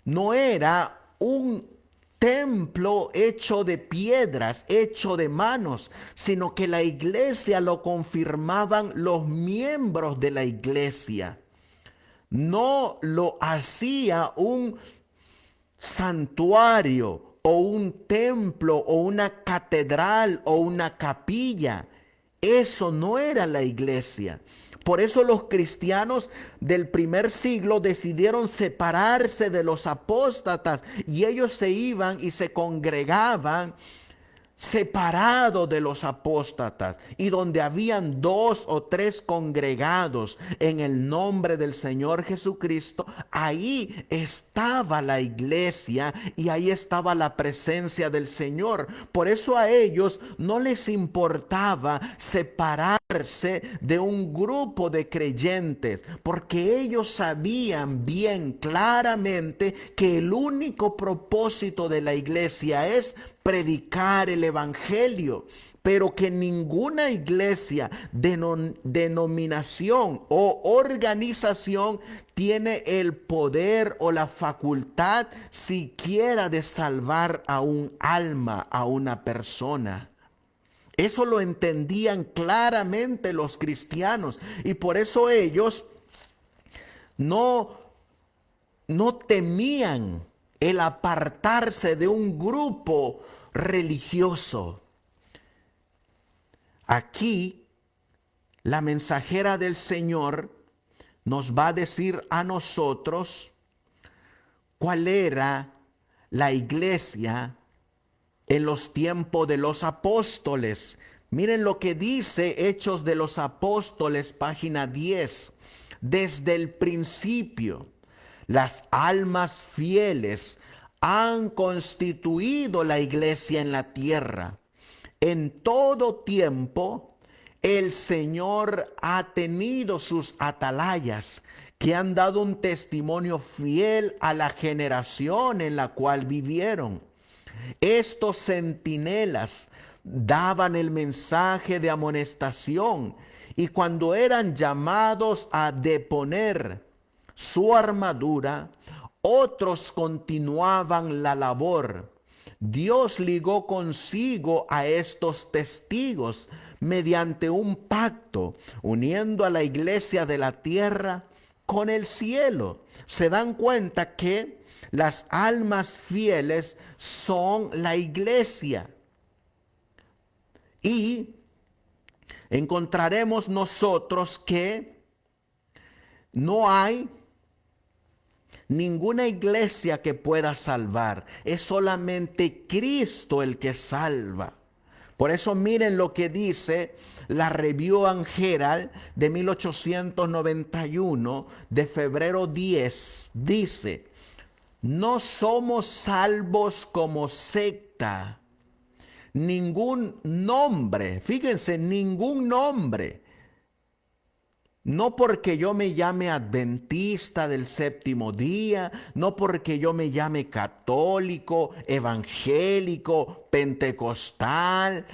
no era un templo hecho de piedras, hecho de manos, sino que la iglesia lo confirmaban los miembros de la iglesia. No lo hacía un santuario o un templo o una catedral o una capilla. Eso no era la iglesia. Por eso los cristianos del primer siglo decidieron separarse de los apóstatas y ellos se iban y se congregaban separado de los apóstatas, y donde habían 2 o 3 congregados en el nombre del Señor Jesucristo, ahí estaba la iglesia y ahí estaba la presencia del Señor. Por eso a ellos no les importaba separarse de un grupo de creyentes, porque ellos sabían bien claramente que el único propósito de la iglesia es predicar el evangelio, pero que ninguna iglesia, denominación o organización tiene el poder o la facultad siquiera de salvar a un alma, a una persona. Eso lo entendían claramente los cristianos, y por eso ellos no temían el apartarse de un grupo religioso. Aquí la mensajera del Señor nos va a decir a nosotros cuál era la iglesia en los tiempos de los apóstoles. Miren lo que dice Hechos de los Apóstoles, página 10. Desde el principio, las almas fieles han constituido la iglesia en la tierra. En todo tiempo, el Señor ha tenido sus atalayas, que han dado un testimonio fiel a la generación en la cual vivieron. Estos centinelas daban el mensaje de amonestación, y cuando eran llamados a deponer su armadura, otros continuaban la labor. Dios ligó consigo a estos testigos mediante un pacto, uniendo a la iglesia de la tierra con el cielo. Se dan cuenta que las almas fieles son la iglesia. Y encontraremos nosotros que no hay ninguna iglesia que pueda salvar. Es solamente Cristo el que salva. Por eso miren lo que dice la Review and Herald de 1891, de febrero 10. Dice: no somos salvos como secta. Ningún nombre, fíjense, ningún nombre. No porque yo me llame adventista del séptimo día, no porque yo me llame católico, evangélico, pentecostal,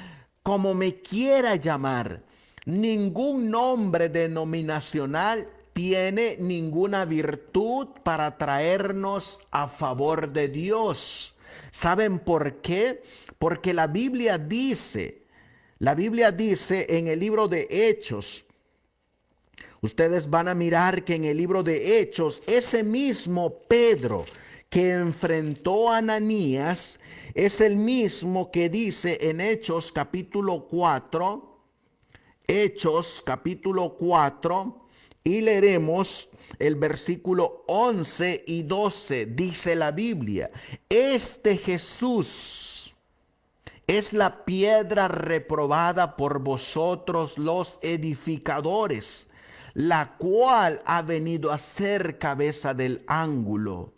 como me quiera llamar. Ningún nombre denominacional tiene ninguna virtud para traernos a favor de Dios. ¿Saben por qué? Porque la Biblia dice en el libro de Hechos, ustedes van a mirar que en el libro de Hechos, ese mismo Pedro que enfrentó a Ananías, es el mismo que dice en Hechos capítulo 4, y leeremos el versículo 11 y 12, dice la Biblia: este Jesús es la piedra reprobada por vosotros los edificadores, la cual ha venido a ser cabeza del ángulo.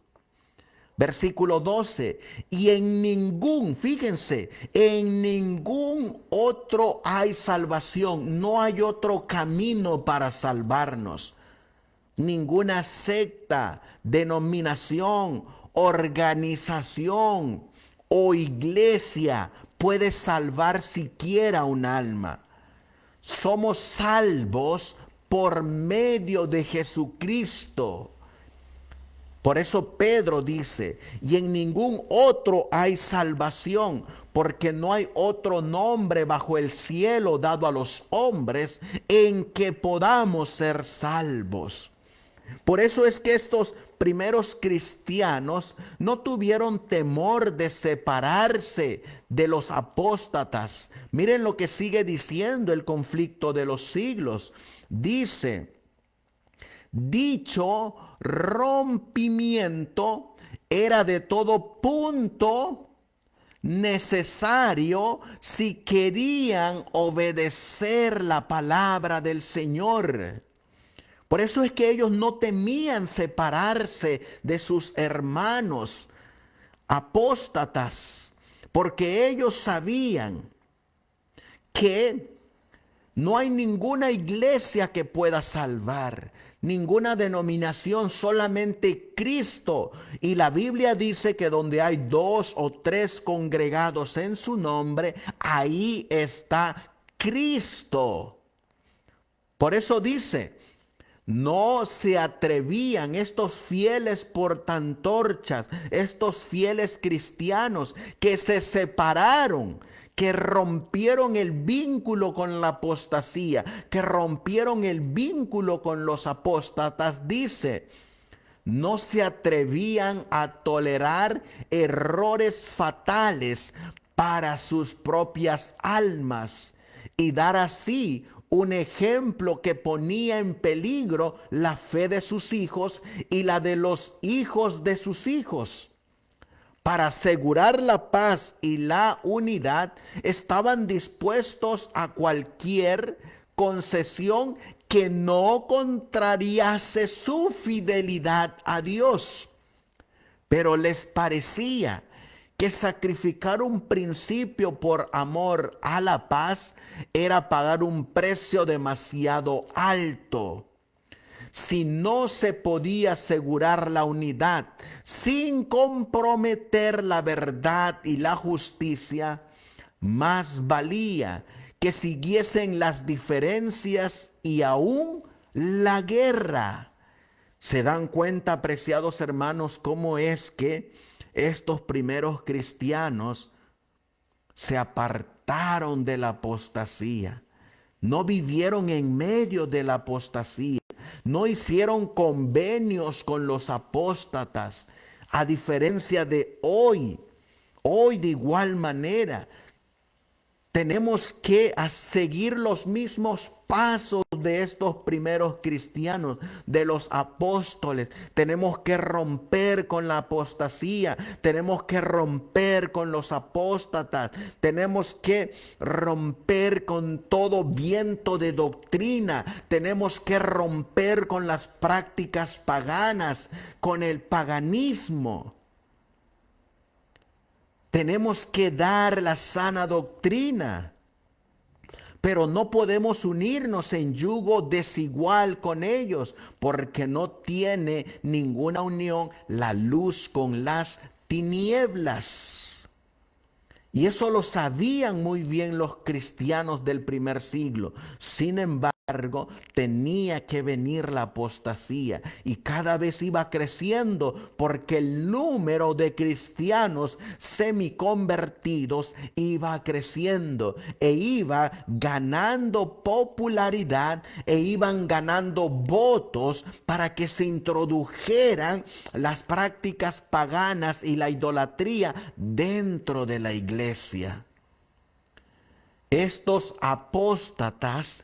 Versículo 12, y en ningún, fíjense, en ningún otro hay salvación, no hay otro camino para salvarnos. Ninguna secta, denominación, organización o iglesia puede salvar siquiera un alma. Somos salvos por medio de Jesucristo. Por eso Pedro dice: y en ningún otro hay salvación, porque no hay otro nombre bajo el cielo dado a los hombres en que podamos ser salvos. Por eso es que estos primeros cristianos no tuvieron temor de separarse de los apóstatas. Miren lo que sigue diciendo el conflicto de los siglos. Dice: dicho rompimiento era de todo punto necesario si querían obedecer la palabra del Señor. Por eso es que ellos no temían separarse de sus hermanos apóstatas, porque ellos sabían que no hay ninguna iglesia que pueda salvar, ninguna denominación, solamente Cristo. Y la Biblia dice que donde hay 2 o 3 congregados en su nombre, ahí está Cristo. Por eso dice: no se atrevían estos fieles portantorchas, estos fieles cristianos que se separaron, que rompieron el vínculo con la apostasía, que rompieron el vínculo con los apóstatas. Dice: no se atrevían a tolerar errores fatales para sus propias almas y dar así un ejemplo que ponía en peligro la fe de sus hijos y la de los hijos de sus hijos. Para asegurar la paz y la unidad, estaban dispuestos a cualquier concesión que no contrariase su fidelidad a Dios. Pero les parecía que sacrificar un principio por amor a la paz era pagar un precio demasiado alto. Si no se podía asegurar la unidad sin comprometer la verdad y la justicia, más valía que siguiesen las diferencias y aún la guerra. ¿Se dan cuenta, apreciados hermanos, cómo es que estos primeros cristianos se apartaron de la apostasía? No vivieron en medio de la apostasía, No hicieron convenios con los apóstatas, a diferencia de hoy. Hoy de igual manera tenemos que seguir los mismos pasos de estos primeros cristianos, de los apóstoles. Tenemos que romper con la apostasía, tenemos que romper con los apóstatas, tenemos que romper con todo viento de doctrina, tenemos que romper con las prácticas paganas, con el paganismo. Tenemos que dar la sana doctrina, pero no podemos unirnos en yugo desigual con ellos, porque no tiene ninguna unión la luz con las tinieblas. Y eso lo sabían muy bien los cristianos del primer siglo. Sin embargo, tenía que venir la apostasía y cada vez iba creciendo porque el número de cristianos semiconvertidos iba creciendo e iba ganando popularidad e iban ganando votos para que se introdujeran las prácticas paganas y la idolatría dentro de la iglesia. Estos apóstatas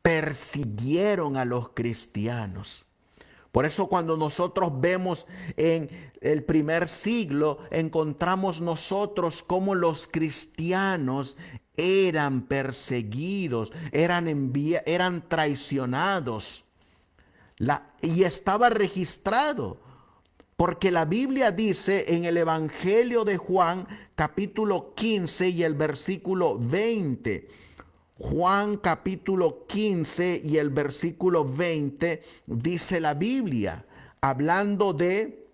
persiguieron a los cristianos. Por eso cuando nosotros vemos en el primer siglo, encontramos nosotros cómo los cristianos eran perseguidos, eran traicionados. Y estaba registrado, porque la Biblia dice en el Evangelio de Juan, capítulo 15 y el versículo 20, Juan capítulo 15 y el versículo 20 dice la Biblia, hablando de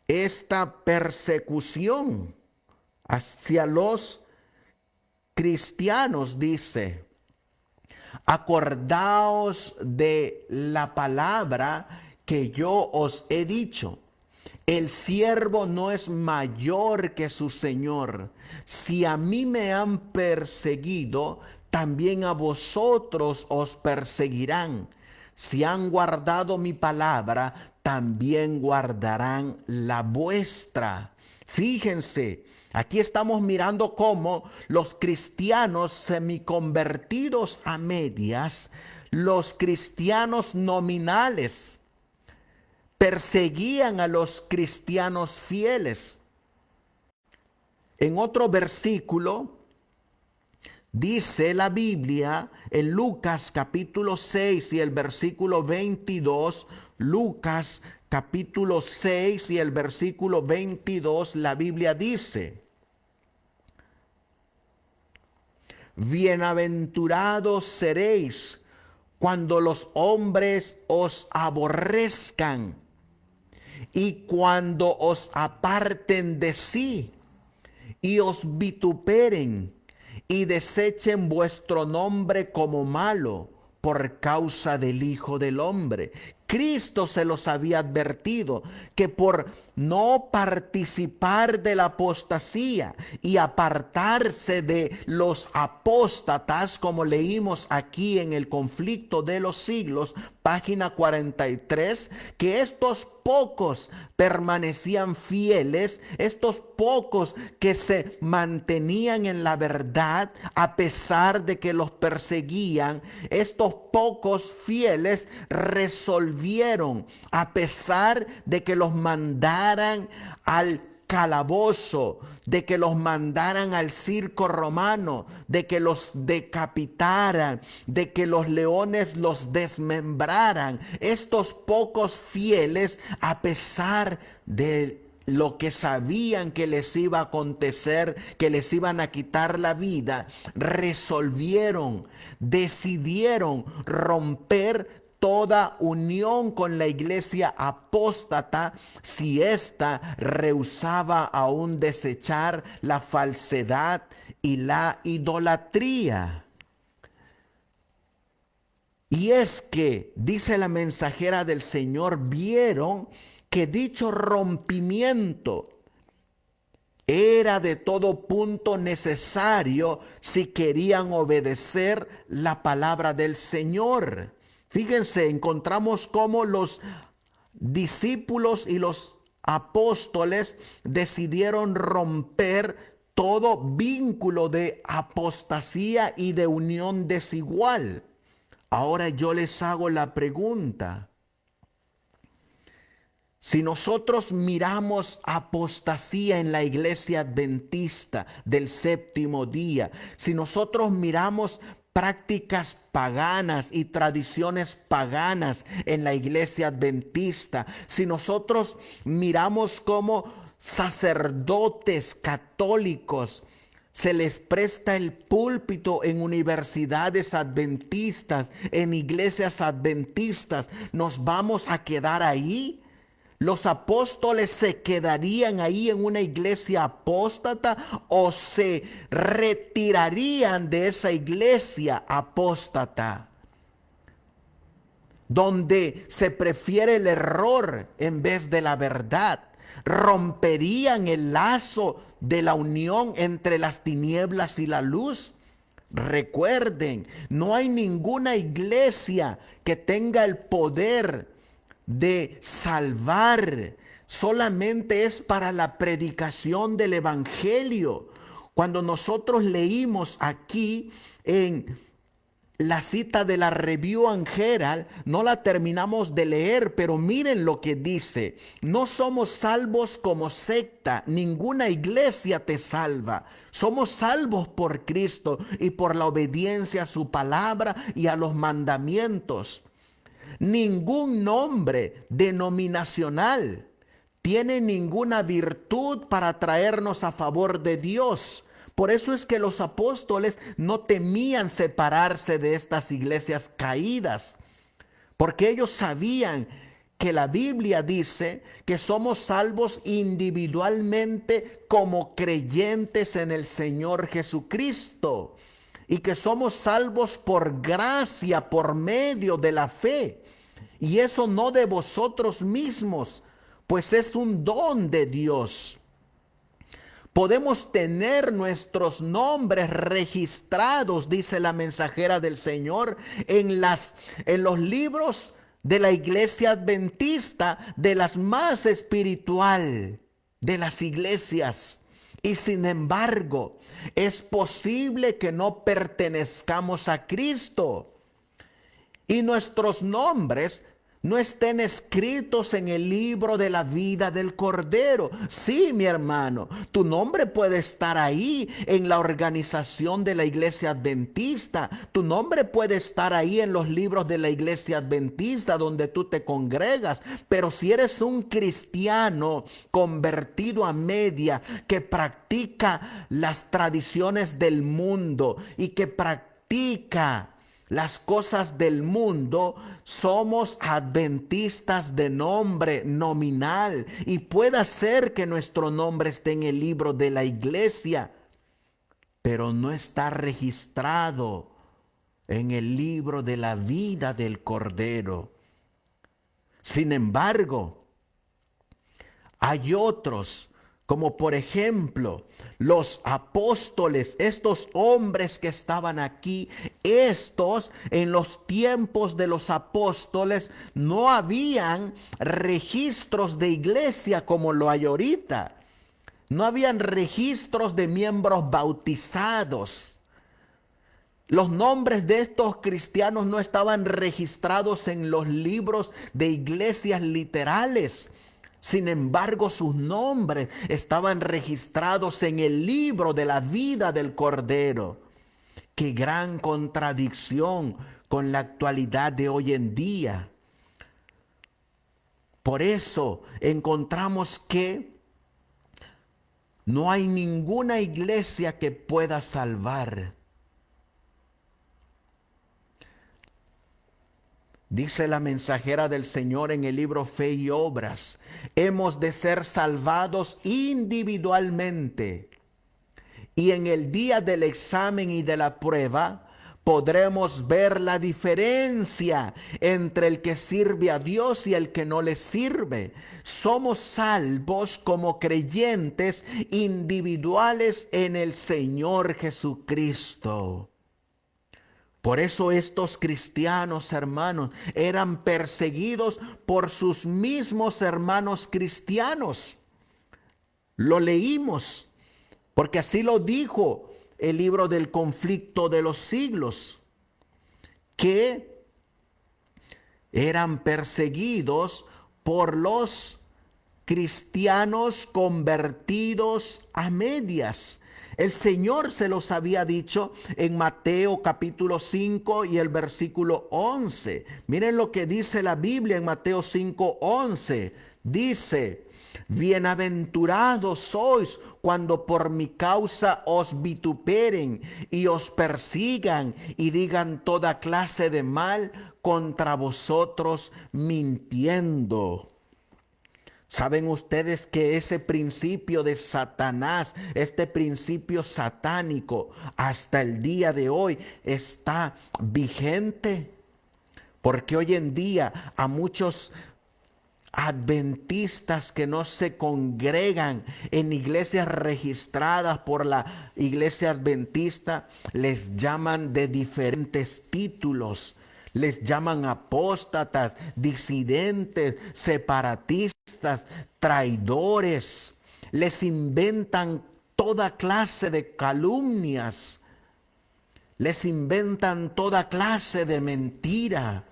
esta persecución hacia los cristianos, dice: acordaos de la palabra que yo os he dicho. El siervo no es mayor que su Señor. Si a mí me han perseguido, también a vosotros os perseguirán. Si han guardado mi palabra, también guardarán la vuestra. Fíjense, aquí estamos mirando cómo los cristianos semiconvertidos a medias, los cristianos nominales, perseguían a los cristianos fieles. En otro versículo dice la Biblia en Lucas capítulo 6 y el versículo 22, Lucas capítulo 6 y el versículo 22, la Biblia dice: bienaventurados seréis cuando los hombres os aborrezcan y cuando os aparten de sí y os vituperen y desechen vuestro nombre como malo por causa del Hijo del Hombre. Cristo se los había advertido que por no participar de la apostasía y apartarse de los apóstatas, como leímos aquí en el Conflicto de los Siglos, página 43, que estos pocos permanecían fieles, estos pocos que se mantenían en la verdad a pesar de que los perseguían, estos pocos fieles resolvieron, a pesar de que los mandaran al calabozo, de que los mandaran al circo romano, de que los decapitaran, de que los leones los desmembraran. Estos pocos fieles, a pesar de lo que sabían que les iba a acontecer, que les iban a quitar la vida, decidieron romper toda unión con la iglesia apóstata si ésta rehusaba aún desechar la falsedad y la idolatría. Y es que, dice la mensajera del Señor, vieron que dicho rompimiento era de todo punto necesario si querían obedecer la palabra del Señor. Fíjense, encontramos cómo los discípulos y los apóstoles decidieron romper todo vínculo de apostasía y de unión desigual. Ahora yo les hago la pregunta. Si nosotros miramos apostasía en la iglesia adventista del séptimo día, si nosotros miramos prácticas paganas y tradiciones paganas en la iglesia adventista, si nosotros miramos cómo sacerdotes católicos se les presta el púlpito en universidades adventistas, en iglesias adventistas, ¿nos vamos a quedar ahí? ¿Los apóstoles se quedarían ahí en una iglesia apóstata o se retirarían de esa iglesia apóstata, donde se prefiere el error en vez de la verdad? ¿Romperían el lazo de la unión entre las tinieblas y la luz? Recuerden, no hay ninguna iglesia que tenga el poder de salvar, solamente es para la predicación del evangelio. Cuando nosotros leímos aquí en la cita de la Review and Herald, no la terminamos de leer, pero miren lo que dice: no somos salvos como secta, ninguna iglesia te salva. Somos salvos por Cristo y por la obediencia a su palabra y a los mandamientos. Ningún nombre denominacional tiene ninguna virtud para traernos a favor de Dios. Por eso es que los apóstoles no temían separarse de estas iglesias caídas, porque ellos sabían que la Biblia dice que somos salvos individualmente como creyentes en el Señor Jesucristo, y que somos salvos por gracia, por medio de la fe. Y eso no de vosotros mismos, pues es un don de Dios. Podemos tener nuestros nombres registrados, dice la mensajera del Señor, en los libros de la iglesia adventista, de las más espiritual de las iglesias. Y sin embargo, es posible que no pertenezcamos a Cristo y nuestros nombres no estén escritos en el libro de la vida del Cordero. Sí, mi hermano, tu nombre puede estar ahí en la organización de la iglesia adventista. Tu nombre puede estar ahí en los libros de la iglesia adventista donde tú te congregas. Pero si eres un cristiano convertido a media, que practica las tradiciones del mundo y que practica las cosas del mundo, somos adventistas de nombre nominal, y puede ser que nuestro nombre esté en el libro de la iglesia, pero no está registrado en el libro de la vida del Cordero. Sin embargo, hay otros, como por ejemplo los apóstoles, estos hombres que estaban aquí. Estos, en los tiempos de los apóstoles, no habían registros de iglesia como lo hay ahorita. No habían registros de miembros bautizados. Los nombres de estos cristianos no estaban registrados en los libros de iglesias literales. Sin embargo, sus nombres estaban registrados en el libro de la vida del Cordero. Qué gran contradicción con la actualidad de hoy en día. Por eso encontramos que no hay ninguna iglesia que pueda salvar. Dice la mensajera del Señor en el libro Fe y Obras: hemos de ser salvados individualmente, y en el día del examen y de la prueba podremos ver la diferencia entre el que sirve a Dios y el que no le sirve. Somos salvos como creyentes individuales en el Señor Jesucristo. Por eso estos cristianos, hermanos, eran perseguidos por sus mismos hermanos cristianos. Lo leímos, porque así lo dijo el libro del conflicto de los siglos, que eran perseguidos por los cristianos convertidos a medias. El Señor se los había dicho en Mateo capítulo 5 y el versículo 11. Miren lo que dice la Biblia en Mateo 5:11. Dice: bienaventurados sois cuando por mi causa os vituperen y os persigan y digan toda clase de mal contra vosotros mintiendo. ¿Saben ustedes que ese principio de Satanás, este principio satánico, hasta el día de hoy está vigente? Porque hoy en día a muchos adventistas que no se congregan en iglesias registradas por la iglesia adventista les llaman de diferentes títulos. Les llaman apóstatas, disidentes, separatistas, traidores. Les inventan toda clase de calumnias. Les inventan toda clase de mentira.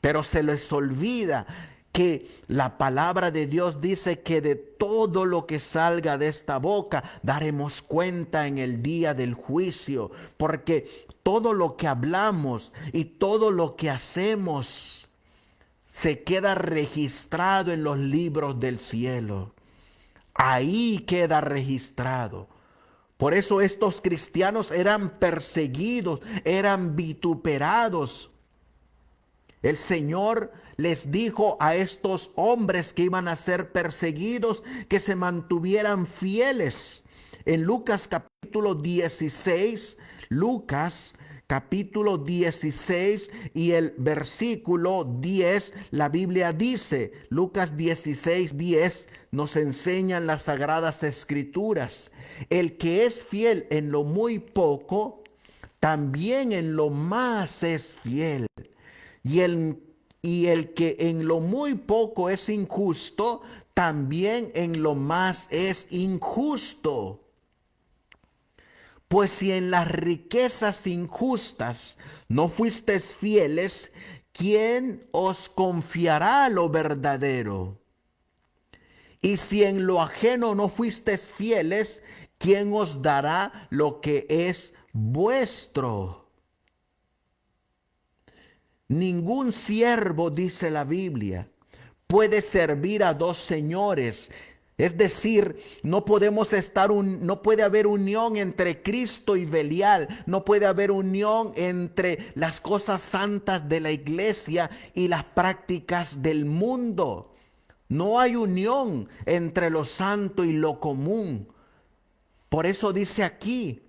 Pero se les olvida que la palabra de Dios dice que de todo lo que salga de esta boca daremos cuenta en el día del juicio, porque todo lo que hablamos y todo lo que hacemos se queda registrado en los libros del cielo. Ahí queda registrado. Por eso estos cristianos eran perseguidos, eran vituperados. El Señor les dijo a estos hombres que iban a ser perseguidos que se mantuvieran fieles. En Lucas capítulo 16, Lucas capítulo 16 y el versículo 10, la Biblia dice, Lucas 16, 10, nos enseñan las sagradas escrituras. El que es fiel en lo muy poco, también en lo más es fiel. Y el que en lo muy poco es injusto, también en lo más es injusto. Pues si en las riquezas injustas no fuisteis fieles, ¿quién os confiará lo verdadero? Y si en lo ajeno no fuisteis fieles, ¿quién os dará lo que es vuestro? Ningún siervo, dice la Biblia, puede servir a dos señores. Es decir, no puede haber unión entre Cristo y Belial, no puede haber unión entre las cosas santas de la iglesia y las prácticas del mundo. No hay unión entre lo santo y lo común. Por eso dice aquí,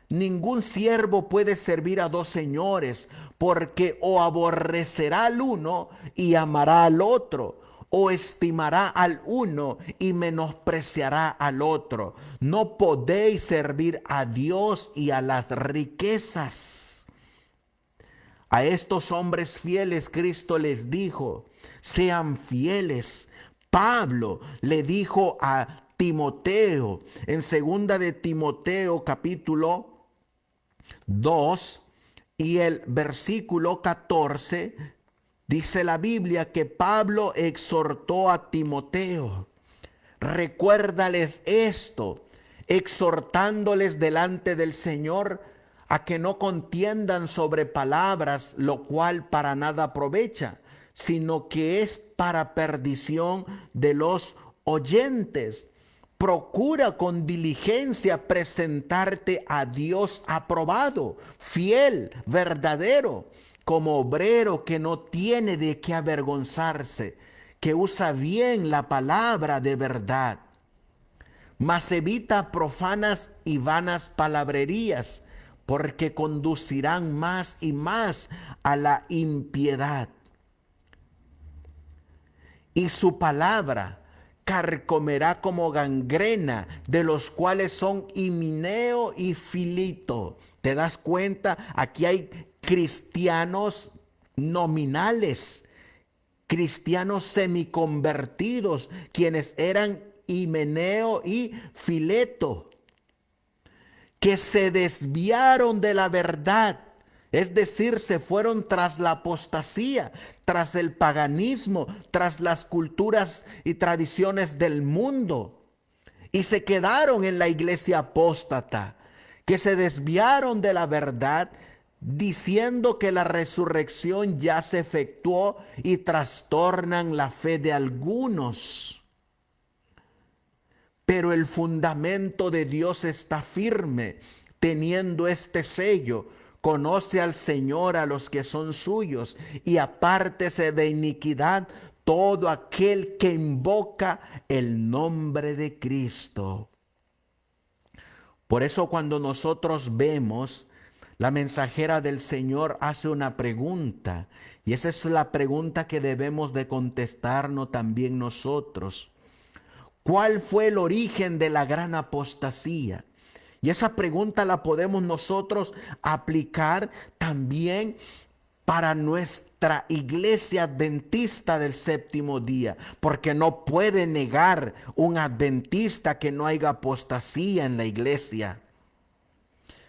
ningún siervo puede servir a dos señores, porque o aborrecerá al uno y amará al otro, o estimará al uno y menospreciará al otro. No podéis servir a Dios y a las riquezas. A estos hombres fieles Cristo les dijo, sean fieles. Pablo le dijo a Timoteo, en segunda de Timoteo capítulo 2 y el versículo 14, dice la Biblia que Pablo exhortó a Timoteo. Recuérdales esto, exhortándoles delante del Señor a que no contiendan sobre palabras, lo cual para nada aprovecha, sino que es para perdición de los oyentes. Procura con diligencia presentarte a Dios aprobado, fiel, verdadero, como obrero que no tiene de qué avergonzarse, que usa bien la palabra de verdad. Mas evita profanas y vanas palabrerías, porque conducirán más y más a la impiedad. Y su palabra carcomerá como gangrena, de los cuales son Himeneo y Filito. ¿Te das cuenta? Aquí hay cristianos nominales, cristianos semiconvertidos, quienes eran Himeneo y Fileto, que se desviaron de la verdad, es decir, se fueron tras la apostasía, tras el paganismo, tras las culturas y tradiciones del mundo, y se quedaron en la iglesia apóstata, que se desviaron de la verdad, diciendo que la resurrección ya se efectuó, y trastornan la fe de algunos. Pero el fundamento de Dios está firme, teniendo este sello: conoce al Señor a los que son suyos, y apártese de iniquidad todo aquel que invoca el nombre de Cristo. Por eso, cuando nosotros vemos, la mensajera del Señor hace una pregunta, y esa es la pregunta que debemos de contestarnos también nosotros. ¿Cuál fue el origen de la gran apostasía? Y esa pregunta la podemos nosotros aplicar también para nuestra iglesia adventista del séptimo día, porque no puede negar un adventista que no haya apostasía en la iglesia.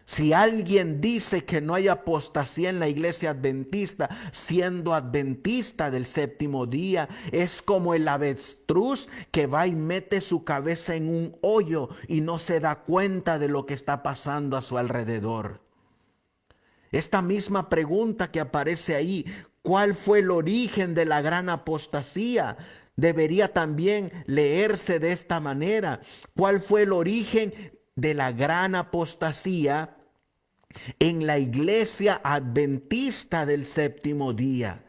Si alguien dice que no hay apostasía en la iglesia adventista, siendo adventista del séptimo día, es como el avestruz que va y mete su cabeza en un hoyo y no se da cuenta de lo que está pasando a su alrededor. Esta misma pregunta que aparece ahí, ¿cuál fue el origen de la gran apostasía?, debería también leerse de esta manera. ¿Cuál fue el origen de la gran apostasía en la iglesia adventista del séptimo día?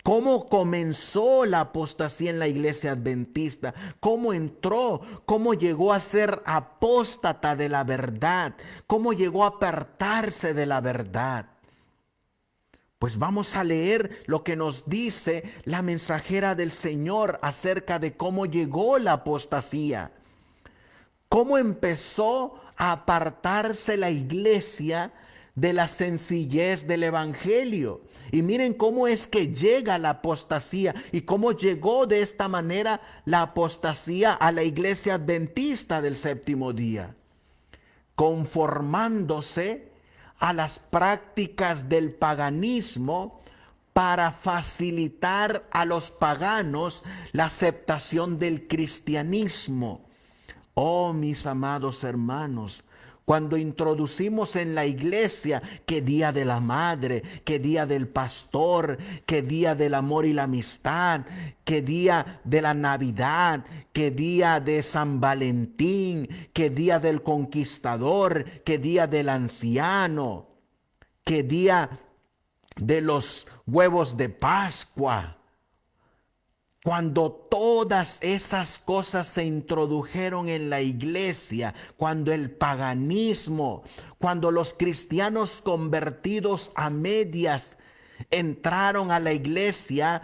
¿Cómo comenzó la apostasía en la iglesia adventista? ¿Cómo entró? ¿Cómo llegó a ser apóstata de la verdad? ¿Cómo llegó a apartarse de la verdad? Pues vamos a leer lo que nos dice la mensajera del Señor acerca de cómo llegó la apostasía. ¿Cómo empezó a apartarse la iglesia de la sencillez del evangelio? Y miren cómo es que llega la apostasía y cómo llegó de esta manera la apostasía a la iglesia adventista del séptimo día. Conformándose a las prácticas del paganismo para facilitar a los paganos la aceptación del cristianismo. Oh, mis amados hermanos, cuando introducimos en la iglesia que día de la madre, que día del pastor, que día del amor y la amistad, que día de la Navidad, que día de San Valentín, que día del conquistador, que día del anciano, que día de los huevos de Pascua, cuando todas esas cosas se introdujeron en la iglesia, cuando el paganismo, cuando los cristianos convertidos a medias entraron a la iglesia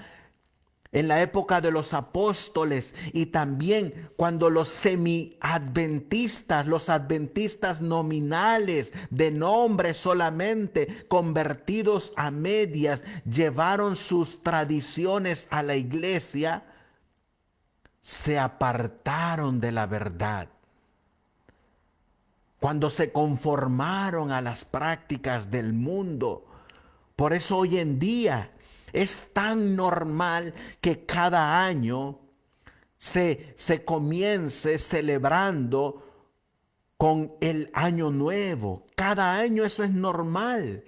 en la época de los apóstoles, y también cuando los semi-adventistas, los adventistas nominales de nombre solamente, convertidos a medias, llevaron sus tradiciones a la iglesia, se apartaron de la verdad. Cuando se conformaron a las prácticas del mundo. Por eso hoy en día es tan normal que cada año se comience celebrando con el año nuevo. Cada año eso es normal.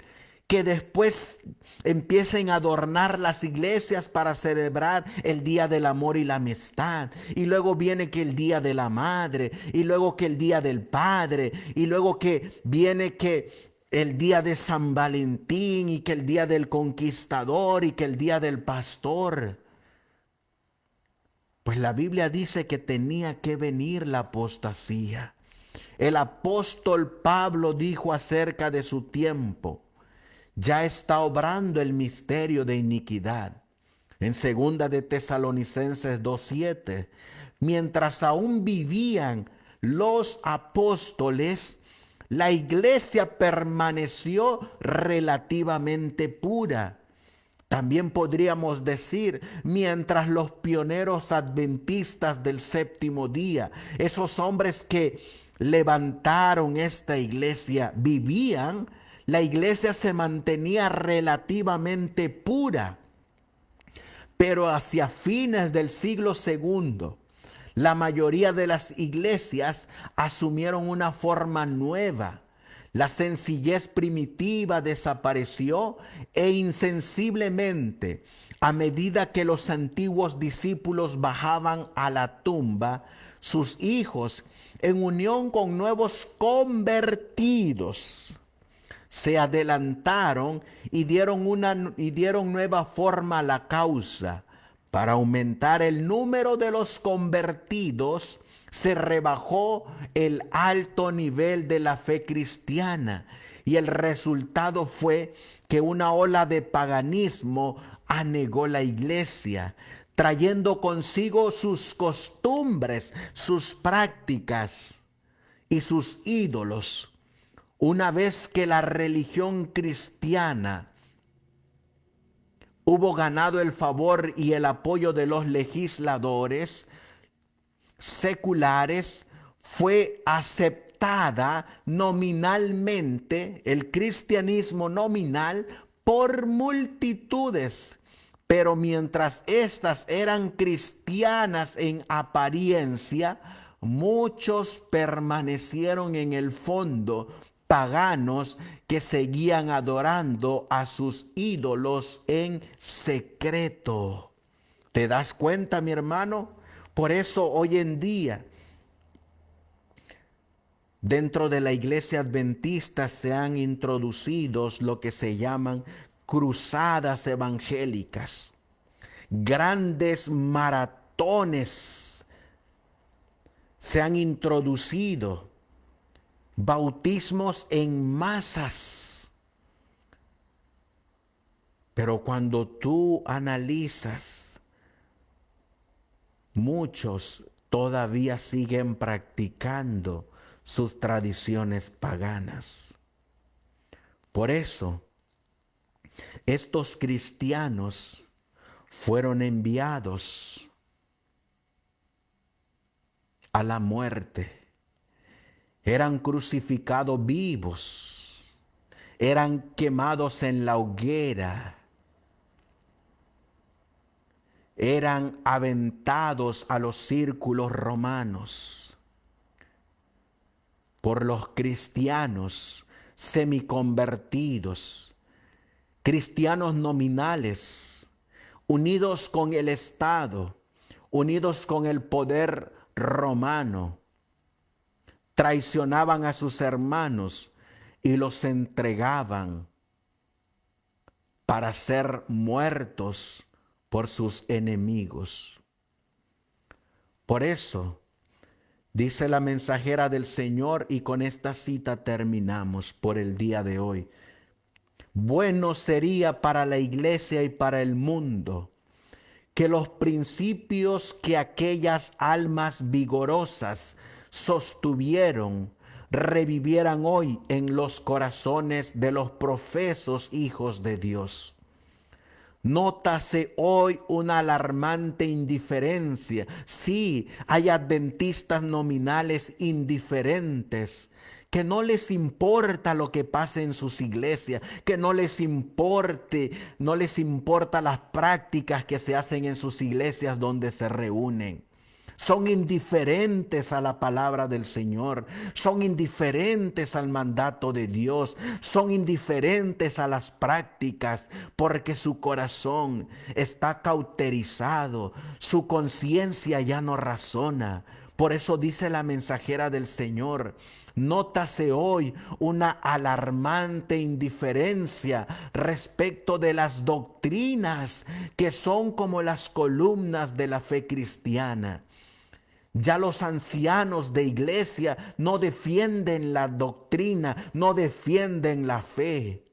Que después empiecen a adornar las iglesias para celebrar el día del amor y la amistad. Y luego viene que el día de la madre. Y luego que el día del padre. Y luego que viene que el día de San Valentín, y que el día del conquistador, y que el día del pastor. Pues la Biblia dice que tenía que venir la apostasía. El apóstol Pablo dijo acerca de su tiempo: ya está obrando el misterio de iniquidad. En 2 de Tesalonicenses 2:7, mientras aún vivían los apóstoles, la iglesia permaneció relativamente pura. También podríamos decir, mientras los pioneros adventistas del séptimo día, esos hombres que levantaron esta iglesia, vivían, la iglesia se mantenía relativamente pura. Pero hacia fines del siglo segundo, la mayoría de las iglesias asumieron una forma nueva. La sencillez primitiva desapareció e insensiblemente, a medida que los antiguos discípulos bajaban a la tumba, sus hijos, en unión con nuevos convertidos, se adelantaron y dieron nueva forma a la causa. Para aumentar el número de los convertidos, se rebajó el alto nivel de la fe cristiana y el resultado fue que una ola de paganismo anegó la iglesia, trayendo consigo sus costumbres, sus prácticas y sus ídolos. Una vez que la religión cristiana hubo ganado el favor y el apoyo de los legisladores seculares, fue aceptada nominalmente, el cristianismo nominal, por multitudes. Pero mientras éstas eran cristianas en apariencia, muchos permanecieron en el fondo paganos que seguían adorando a sus ídolos en secreto. ¿Te das cuenta, mi hermano? Por eso hoy en día, dentro de la iglesia adventista se han introducido lo que se llaman cruzadas evangélicas, grandes maratones se han introducido, bautismos en masas. Pero cuando tú analizas, muchos todavía siguen practicando sus tradiciones paganas. Por eso, estos cristianos fueron enviados a la muerte. Eran crucificados vivos, eran quemados en la hoguera, eran aventados a los círculos romanos por los cristianos semiconvertidos, cristianos nominales, unidos con el Estado, unidos con el poder romano. Traicionaban a sus hermanos y los entregaban para ser muertos por sus enemigos. Por eso, dice la mensajera del Señor, y con esta cita terminamos por el día de hoy: bueno sería para la iglesia y para el mundo que los principios que aquellas almas vigorosas sostuvieron revivieran hoy en los corazones de los profesos hijos de Dios. Nótase hoy una alarmante indiferencia. Sí, hay adventistas nominales indiferentes, que no les importa lo que pase en sus iglesias, que no les importa las prácticas que se hacen en sus iglesias donde se reúnen. Son indiferentes a la palabra del Señor, son indiferentes al mandato de Dios, son indiferentes a las prácticas, porque su corazón está cauterizado, su conciencia ya no razona. Por eso dice la mensajera del Señor: nótase hoy una alarmante indiferencia respecto de las doctrinas que son como las columnas de la fe cristiana. Ya los ancianos de iglesia no defienden la doctrina, no defienden la fe.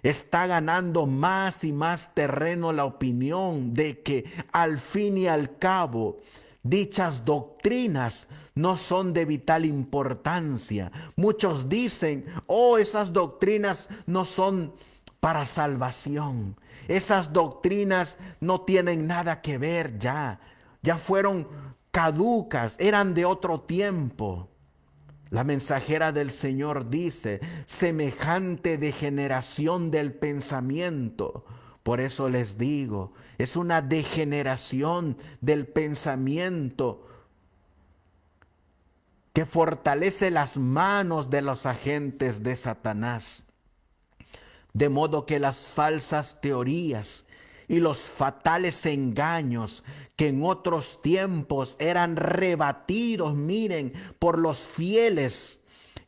Está ganando más y más terreno la opinión de que al fin y al cabo dichas doctrinas no son de vital importancia. Muchos dicen, oh, esas doctrinas no son para salvación. Esas doctrinas no tienen nada que ver ya. Ya fueron caducas, eran de otro tiempo. La mensajera del Señor dice, semejante degeneración del pensamiento. Por eso les digo, es una degeneración del pensamiento que fortalece las manos de los agentes de Satanás. De modo que las falsas teorías y los fatales engaños que en otros tiempos eran rebatidos, miren, por los fieles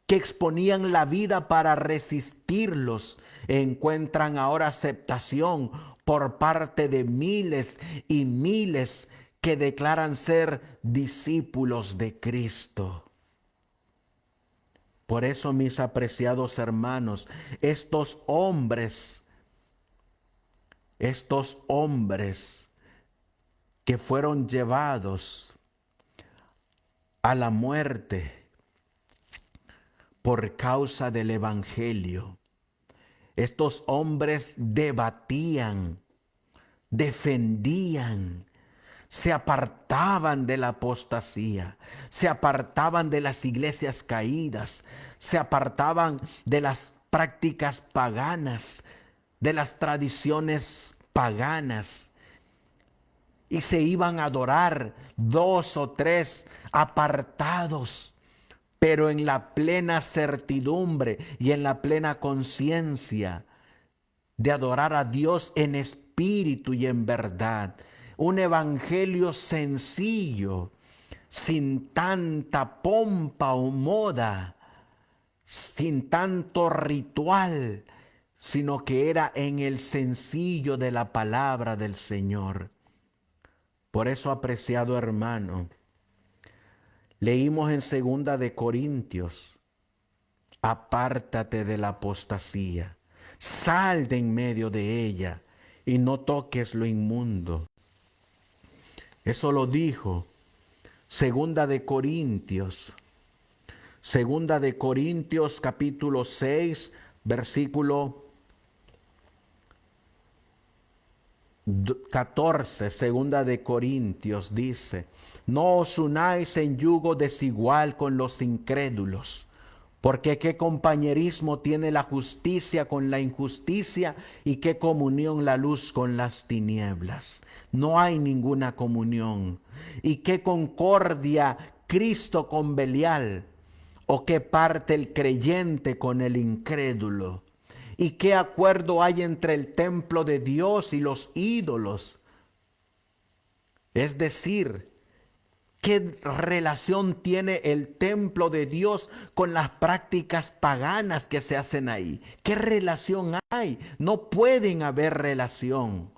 que exponían la vida para resistirlos, encuentran ahora aceptación por parte de miles y miles que declaran ser discípulos de Cristo. Por eso, mis apreciados hermanos, estos hombres que fueron llevados a la muerte por causa del Evangelio, estos hombres debatían, defendían, se apartaban de la apostasía, se apartaban de las iglesias caídas, se apartaban de las prácticas paganas, de las tradiciones paganas, y se iban a adorar 2 o 3 apartados, pero en la plena certidumbre y en la plena conciencia de adorar a Dios en espíritu y en verdad. Un evangelio sencillo, sin tanta pompa o moda, sin tanto ritual, sino que era en el sencillo de la palabra del Señor. Por eso, apreciado hermano, leímos en 2 de Corintios, apártate de la apostasía, sal de en medio de ella y no toques lo inmundo. Eso lo dijo 2 de Corintios capítulo 6, versículo 14, 2 de Corintios dice, no os unáis en yugo desigual con los incrédulos, porque qué compañerismo tiene la justicia con la injusticia y qué comunión la luz con las tinieblas. No hay ninguna comunión. Y qué concordia Cristo con Belial, o qué parte el creyente con el incrédulo. ¿Y qué acuerdo hay entre el templo de Dios y los ídolos? Es decir, ¿qué relación tiene el templo de Dios con las prácticas paganas que se hacen ahí? ¿Qué relación hay? No pueden haber relación,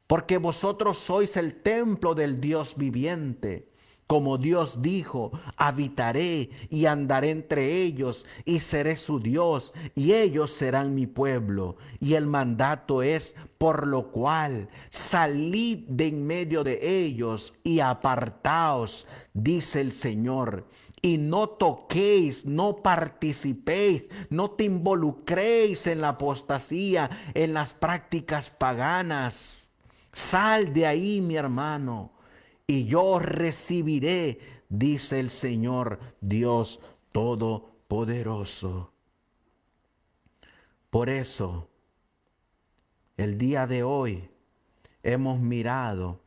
porque vosotros sois el templo del Dios viviente. Como Dios dijo, habitaré y andaré entre ellos y seré su Dios y ellos serán mi pueblo. Y el mandato es, por lo cual, salid de en medio de ellos y apartaos, dice el Señor. Y no toquéis, no participéis, no te involucréis en la apostasía, en las prácticas paganas. Sal de ahí, mi hermano, y yo recibiré, dice el Señor Dios Todopoderoso. Por eso, el día de hoy hemos mirado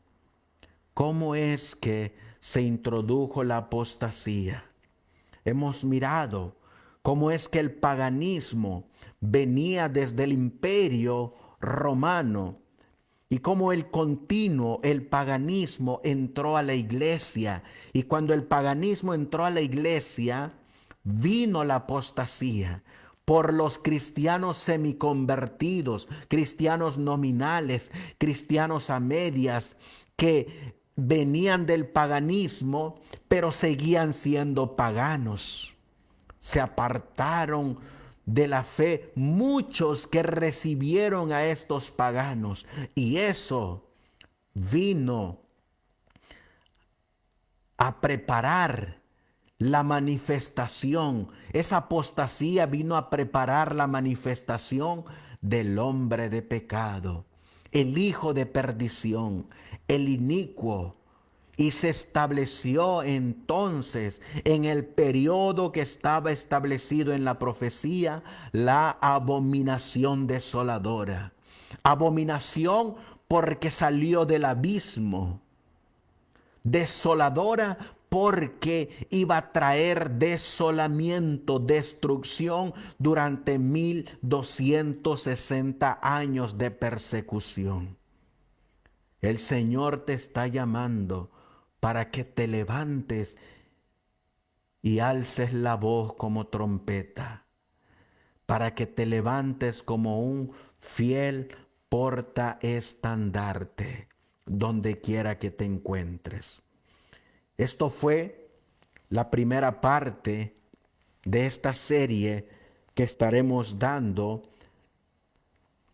cómo es que se introdujo la apostasía. Hemos mirado cómo es que el paganismo venía desde el Imperio Romano y cómo el paganismo entró a la iglesia. Y cuando el paganismo entró a la iglesia, vino la apostasía por los cristianos semiconvertidos, cristianos nominales, cristianos a medias, que venían del paganismo, pero seguían siendo paganos. Se apartaron de la fe muchos que recibieron a estos paganos, y eso vino a preparar la manifestación. Esa apostasía vino a preparar la manifestación del hombre de pecado, el hijo de perdición, el inicuo. Y se estableció entonces en el periodo que estaba establecido en la profecía la abominación desoladora. Abominación porque salió del abismo. Desoladora porque iba a traer desolamiento, destrucción durante 1260 años de persecución. El Señor te está llamando para que te levantes y alces la voz como trompeta, para que te levantes como un fiel portaestandarte donde quiera que te encuentres. Esto fue la primera parte de esta serie que estaremos dando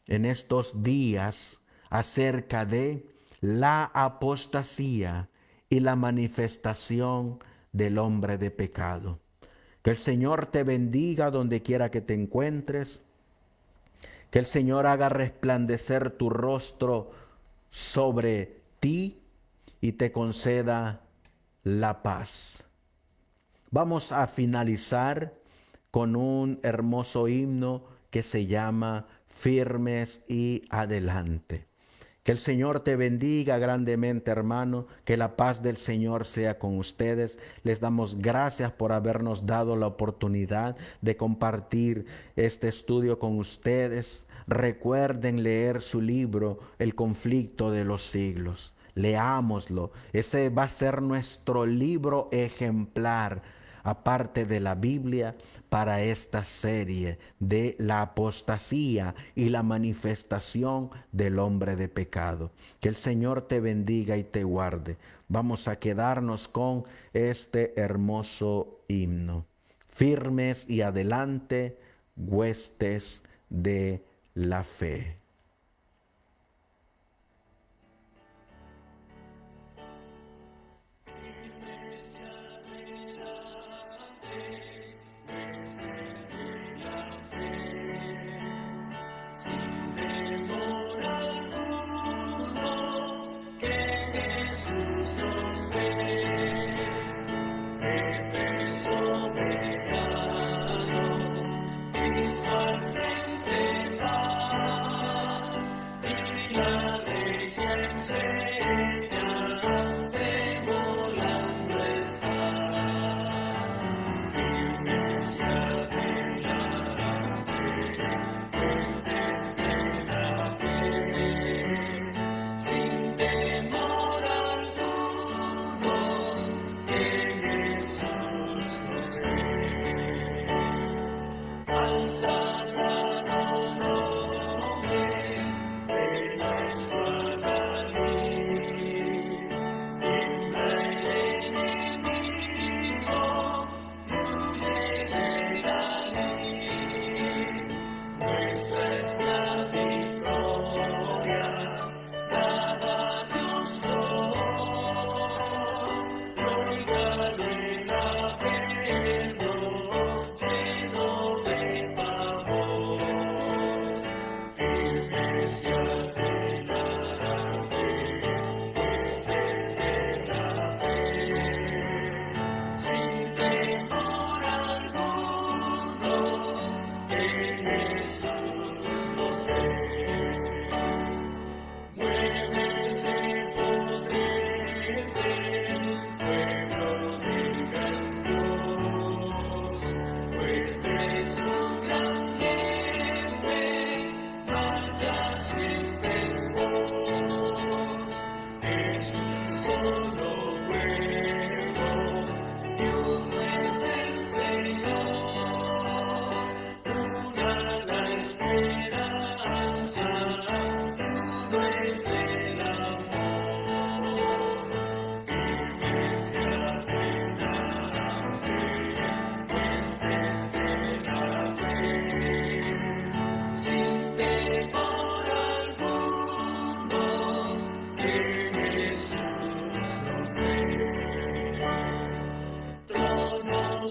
en estos días acerca de la apostasía y la manifestación del hombre de pecado. Que el Señor te bendiga donde quiera que te encuentres. Que el Señor haga resplandecer tu rostro sobre ti y te conceda la paz. Vamos a finalizar con un hermoso himno que se llama Firmes y Adelante. Que el Señor te bendiga grandemente, hermano. Que la paz del Señor sea con ustedes. Les damos gracias por habernos dado la oportunidad de compartir este estudio con ustedes. Recuerden leer su libro, El conflicto de los siglos. Leámoslo. Ese va a ser nuestro libro ejemplar, aparte de la Biblia, para esta serie de la apostasía y la manifestación del hombre de pecado. Que el Señor te bendiga y te guarde. Vamos a quedarnos con este hermoso himno. Firmes y adelante, huestes de la fe. Cristo al frente va.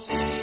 Sí.